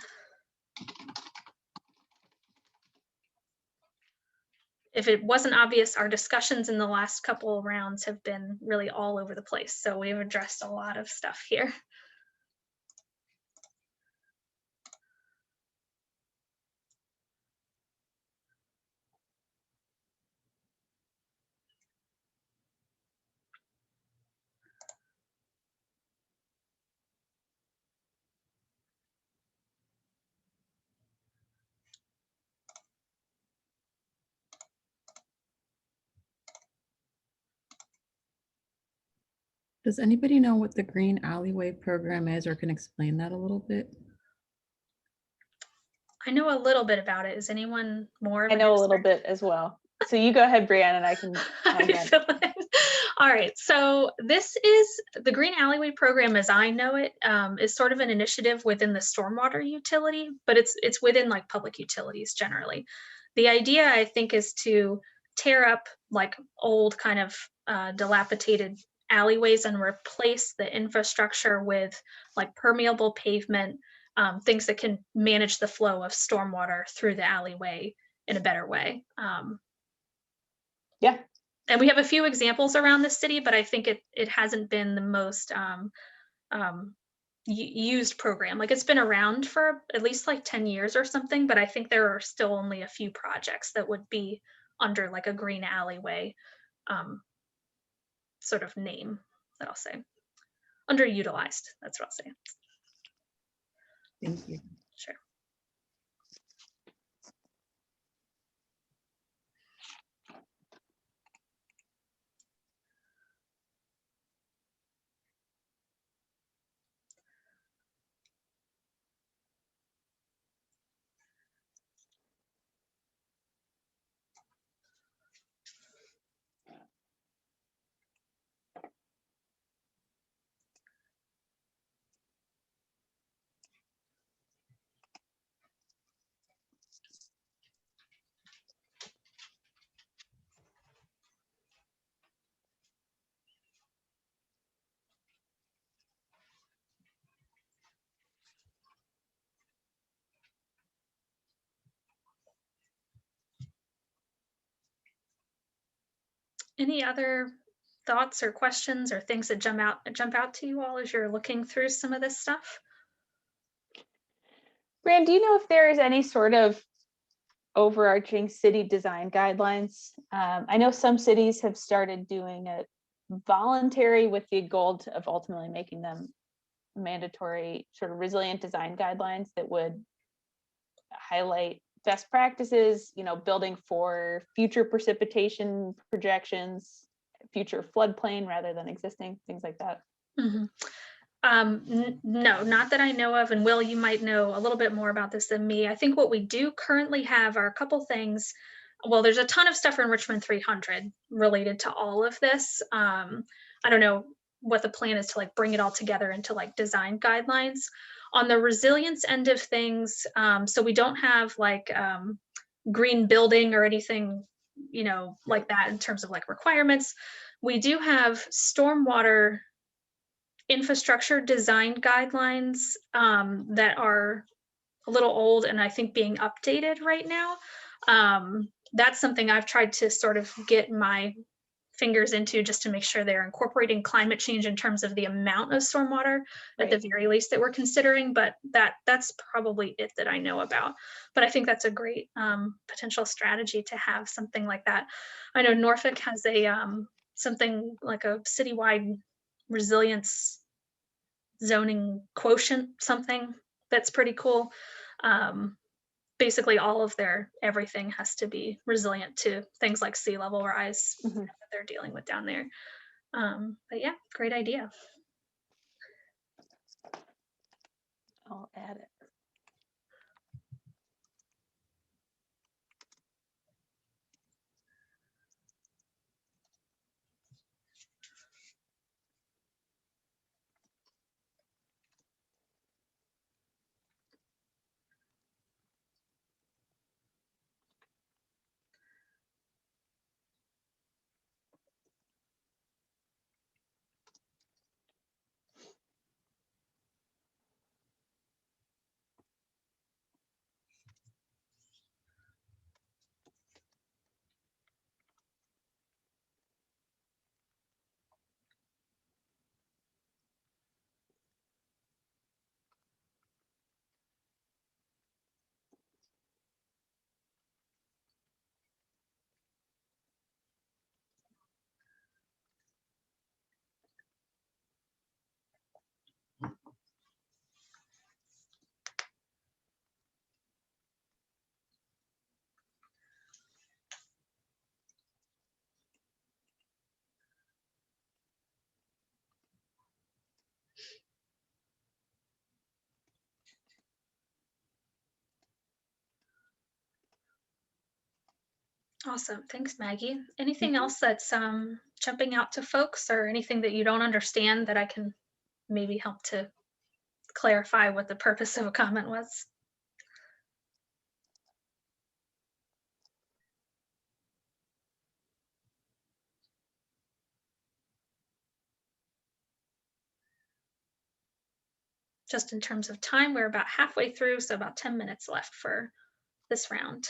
if it wasn't obvious, our discussions in the last couple of rounds have been really all over the place. So we've addressed a lot of stuff here. Does anybody know what the green alleyway program is or can explain that a little bit? I know a little bit about it. Is anyone more? I know a little bit as well. So you go ahead, Brianne, and I can augment. All right, so this is the Green Alleyway program, as I know it, is sort of an initiative within the stormwater utility, but it's within like public utilities generally. The idea, I think, is to tear up like old kind of dilapidated alleyways and replace the infrastructure with like permeable pavement, things that can manage the flow of stormwater through the alleyway in a better way. Yeah. And we have a few examples around the city, but I think it hasn't been the most used program. Like it's been around for at least like 10 years or something, but I think there are still only a few projects that would be under like a green alleyway sort of name that I'll say. Underutilized, that's what I'll say. Thank you. Sure. Any other thoughts or questions or things that jump out to you all as you're looking through some of this stuff? Brianne, do you know if there is any sort of overarching city design guidelines? I know some cities have started doing it voluntary with the goal of ultimately making them mandatory, sort of resilient design guidelines that would highlight best practices, building for future precipitation projections, future floodplain rather than existing, things like that. Mm-hmm. No, not that I know of. And Will, you might know a little bit more about this than me. I think what we do currently have are a couple things. Well, there's a ton of stuff in Richmond 300 related to all of this. I don't know what the plan is to like bring it all together into like design guidelines. On the resilience end of things, so we don't have like green building or anything, like that in terms of like requirements. We do have stormwater infrastructure design guidelines that are a little old and I think being updated right now. That's something I've tried to sort of get my fingers into just to make sure they're incorporating climate change in terms of the amount of stormwater at the very least that we're considering, but that's probably it that I know about. But I think that's a great potential strategy to have something like that. I know Norfolk has a something like a citywide resilience zoning quotient, something that's pretty cool. Basically all of their everything has to be resilient to things like sea level rise that they're dealing with down there. But yeah, great idea. I'll add it. Awesome. Thanks, Maggie. Anything else that's jumping out to folks, or anything that you don't understand that I can maybe help to clarify what the purpose of a comment was? Just in terms of time, we're about halfway through, so about 10 minutes left for this round.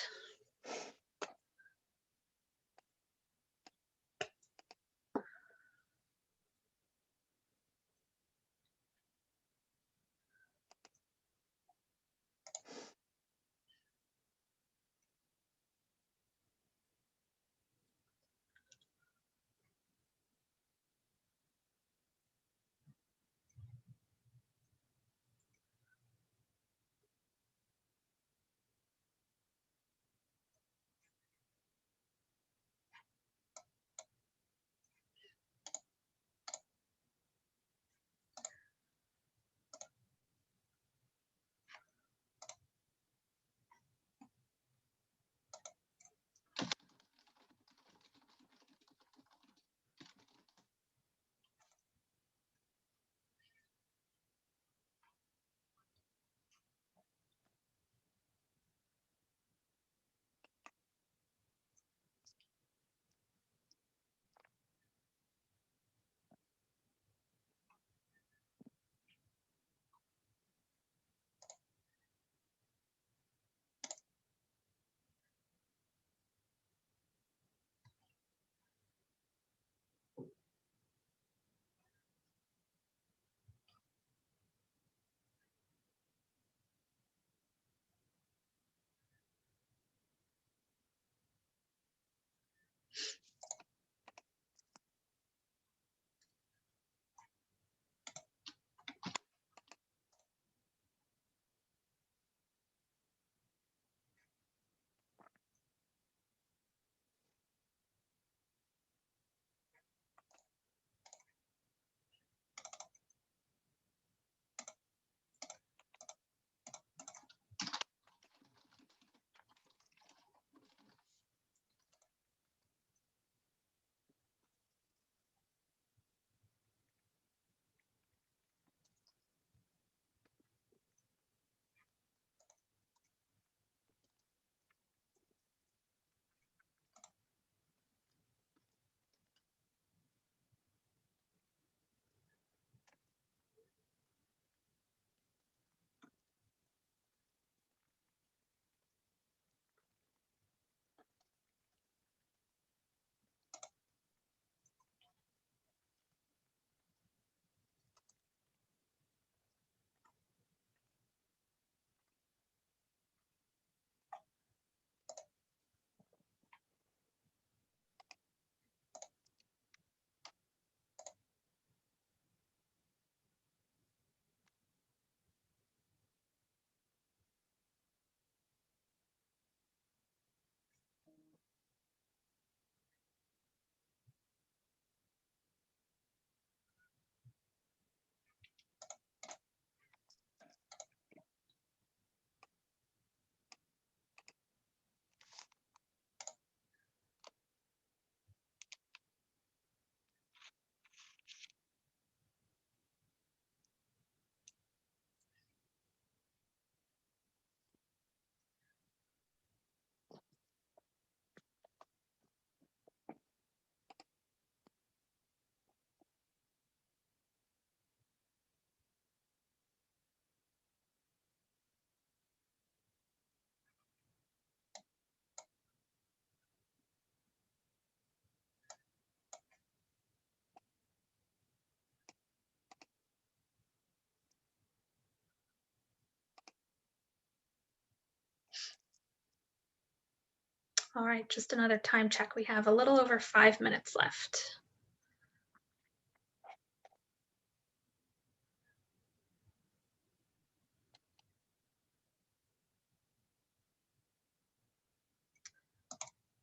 All right, just another time check. We have a little over 5 minutes left.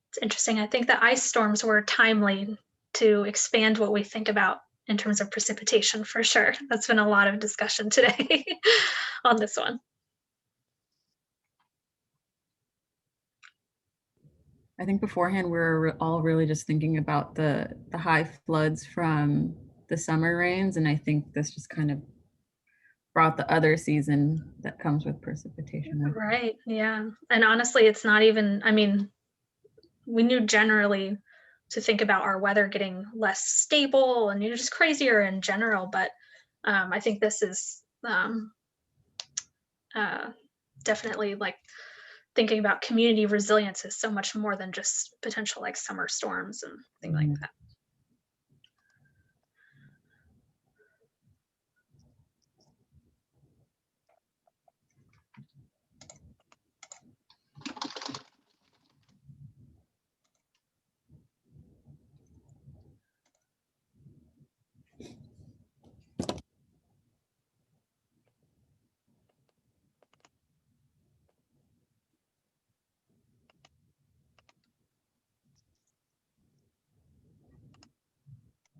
It's interesting. I think the ice storms were timely to expand what we think about in terms of precipitation, for sure. That's been a lot of discussion today on this one. I think beforehand we were all really just thinking about the high floods from the summer rains, and I think this just kind of brought the other season that comes with precipitation with it. Right. Yeah. And honestly, it's not even, I mean, we knew generally to think about our weather getting less stable and just crazier in general, but I think this is definitely like thinking about community resilience is so much more than just potential like summer storms and things like that.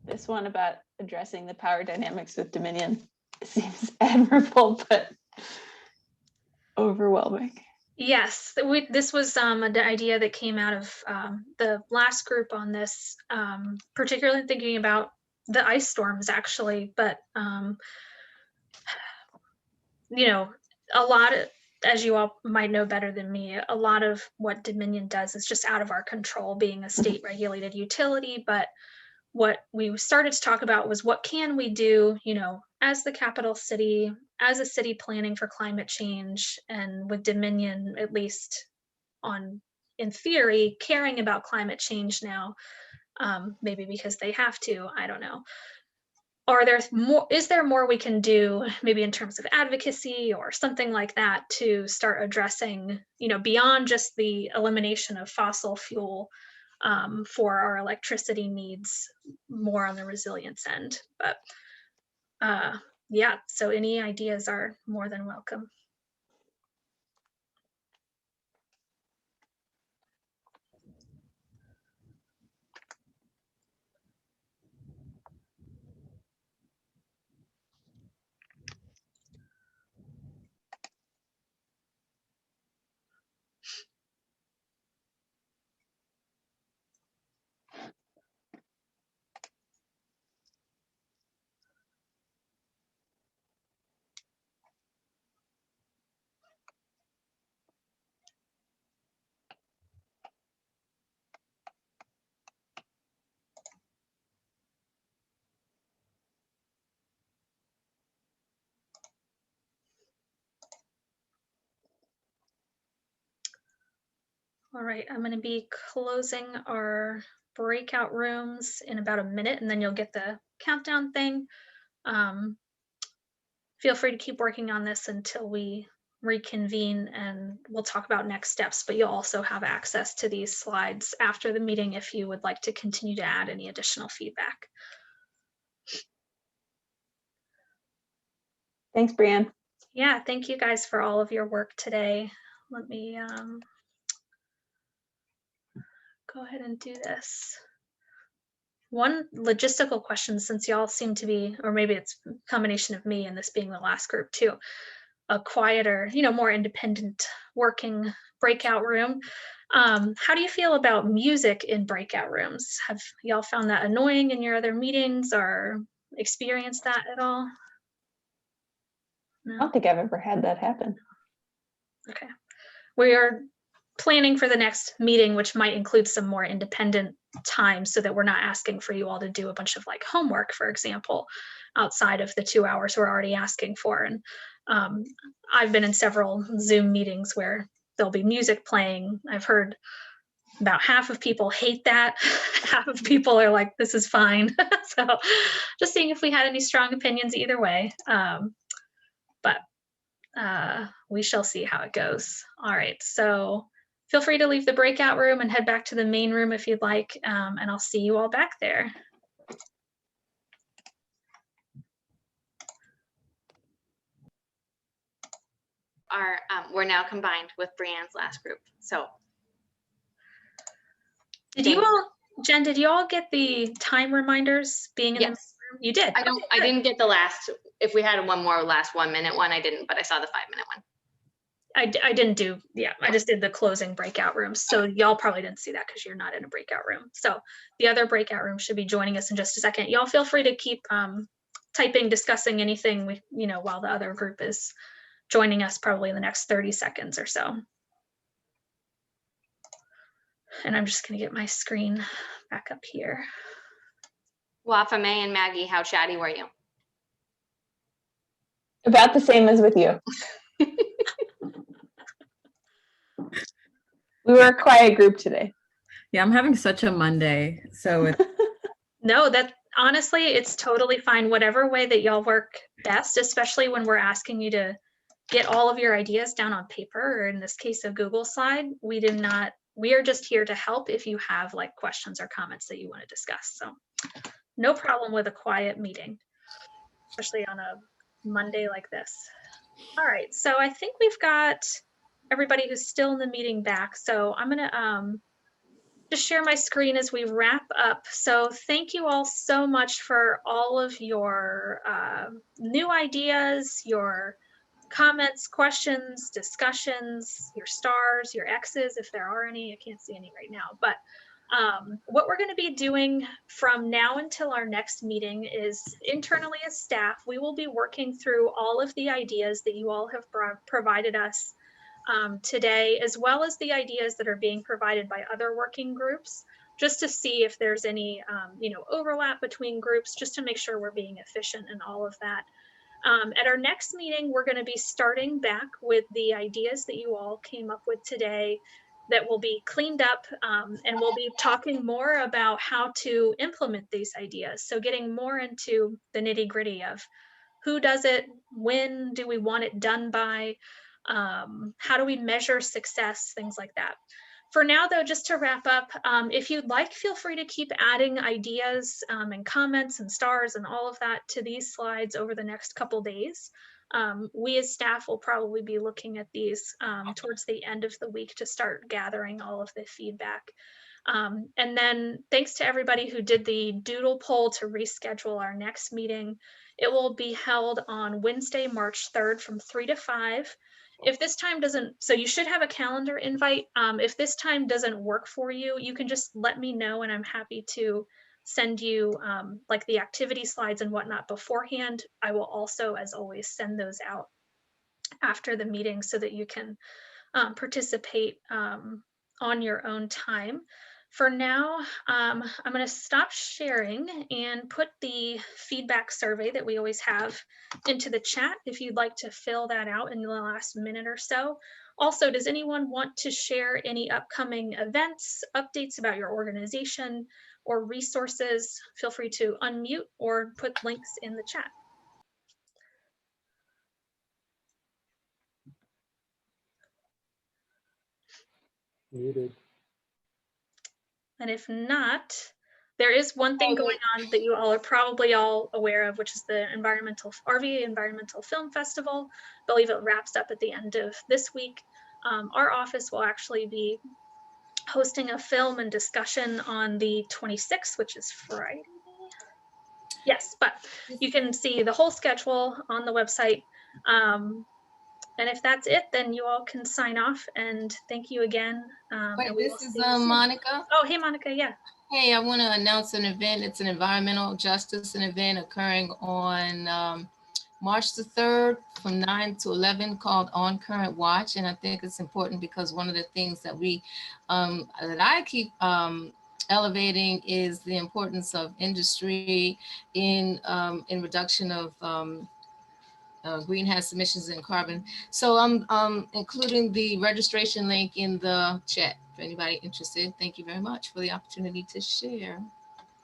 This one about addressing the power dynamics with Dominion seems admirable, but overwhelming. Yes, this was an idea that came out of the last group on this, particularly thinking about the ice storms actually, but you know, a lot of, as you all might know better than me, a lot of what Dominion does is just out of our control, being a state regulated utility. But what we started to talk about was what can we do, you know, as the capital city, as a city planning for climate change, and with Dominion, at least in theory, caring about climate change now, maybe because they have to, I don't know. Is there more we can do, maybe in terms of advocacy or something like that, to start addressing, you know, beyond just the elimination of fossil fuel for our electricity needs, more on the resilience end? But yeah, so any ideas are more than welcome. All right, I'm going to be closing our breakout rooms in about a minute, and then you'll get the countdown thing. Feel free to keep working on this until we reconvene, and we'll talk about next steps, but you'll also have access to these slides after the meeting if you would like to continue to add any additional feedback. Thanks, Brianne. Yeah, thank you guys for all of your work today. Let me go ahead and do this. One logistical question, since y'all seem to be, or maybe it's a combination of me and this being the last group too, a quieter, you know, more independent working breakout room. How do you feel about music in breakout rooms? Have y'all found that annoying in your other meetings or experienced that at all? No? I don't think I've ever had that happen. Okay. We are planning for the next meeting, which might include some more independent time so that we're not asking for you all to do a bunch of like homework, for example, outside of the 2 hours we're already asking for. And I've been in several Zoom meetings where there'll be music playing. I've heard about half of people hate that. Half of people are like, this is fine. So just seeing if we had any strong opinions either way. But we shall see how it goes. All right, so feel free to leave the breakout room and head back to the main room if you'd like, and I'll see you all back there. We're now combined with Brianne's last group. So did you all, Jen, did you all get the time reminders being in the room? You did. I didn't get the last, if we had one more last 1 minute one, I didn't, but I saw the 5 minute one. I didn't do, yeah, I just did the closing breakout rooms. So y'all probably didn't see that because you're not in a breakout room. So the other breakout room should be joining us in just a second. Y'all feel free to keep typing, discussing anything while the other group is joining us probably in the next 30 seconds or so. And I'm just gonna get my screen back up here. Wafa May and Maggie, how chatty were you? About the same as with you. We were a quiet group today. Yeah, I'm having such a Monday. So it's No, that honestly, it's totally fine. Whatever way that y'all work best, especially when we're asking you to get all of your ideas down on paper, or in this case, a Google slide. We are just here to help if you have like questions or comments that you want to discuss. So no problem with a quiet meeting, especially on a Monday like this. All right, so I think we've got everybody who's still in the meeting back. So I'm gonna just share my screen as we wrap up. So thank you all so much for all of your new ideas, your comments, questions, discussions, your stars, your X's, if there are any. I can't see any right now, but what we're going to be doing from now until our next meeting is internally as staff, we will be working through all of the ideas that you all have provided us today, as well as the ideas that are being provided by other working groups, just to see if there's any overlap between groups, just to make sure we're being efficient in all of that. At our next meeting, we're going to be starting back with the ideas that you all came up with today that will be cleaned up, and we'll be talking more about how to implement these ideas. So getting more into the nitty-gritty of who does it, when do we want it done by, how do we measure success, things like that. For now, though, just to wrap up, if you'd like, feel free to keep adding ideas and comments and stars and all of that to these slides over the next couple days. We as staff will probably be looking at these towards the end of the week to start gathering all of the feedback. And then thanks to everybody who did the doodle poll to reschedule our next meeting. It will be held on Wednesday, March 3rd from 3 to 5. If this time doesn't, so you should have a calendar invite. If this time doesn't work for you, you can just let me know and I'm happy to send you like the activity slides and whatnot beforehand. I will also, as always, send those out after the meeting so that you can participate on your own time. For now, I'm going to stop sharing and put the feedback survey that we always have into the chat if you'd like to fill that out in the last minute or so. Also, does anyone want to share any upcoming events, updates about your organization, or resources? Feel free to unmute or put links in the chat. Muted. And if not, there is one thing going on that you all are probably all aware of, which is the RVA Environmental Film Festival. I believe it wraps up at the end of this week. Our office will actually be hosting a film and discussion on the 26th, which is Friday. Yes, but you can see the whole schedule on the website. And if that's it, then you all can sign off, and thank you again. Wait, this is Monica. Oh, hey, Monica, yeah. Hey, I want to announce an event. It's an environmental justice event occurring on March the 3rd from 9 to 11 called On Current Watch. And I think it's important because one of the things that that I keep elevating is the importance of industry in reduction of greenhouse emissions and carbon. So I'm including the registration link in the chat for anybody interested. Thank you very much for the opportunity to share.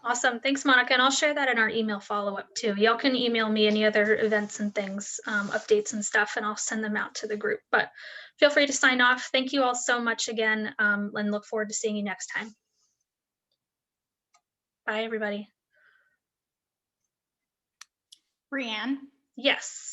Awesome. Thanks, Monica. And I'll share that in our email follow-up too. Y'all can email me any other events and things, updates and stuff, and I'll send them out to the group. But feel free to sign off. Thank you all so much again, and look forward to seeing you next time. Bye, everybody. Brianne? Yes.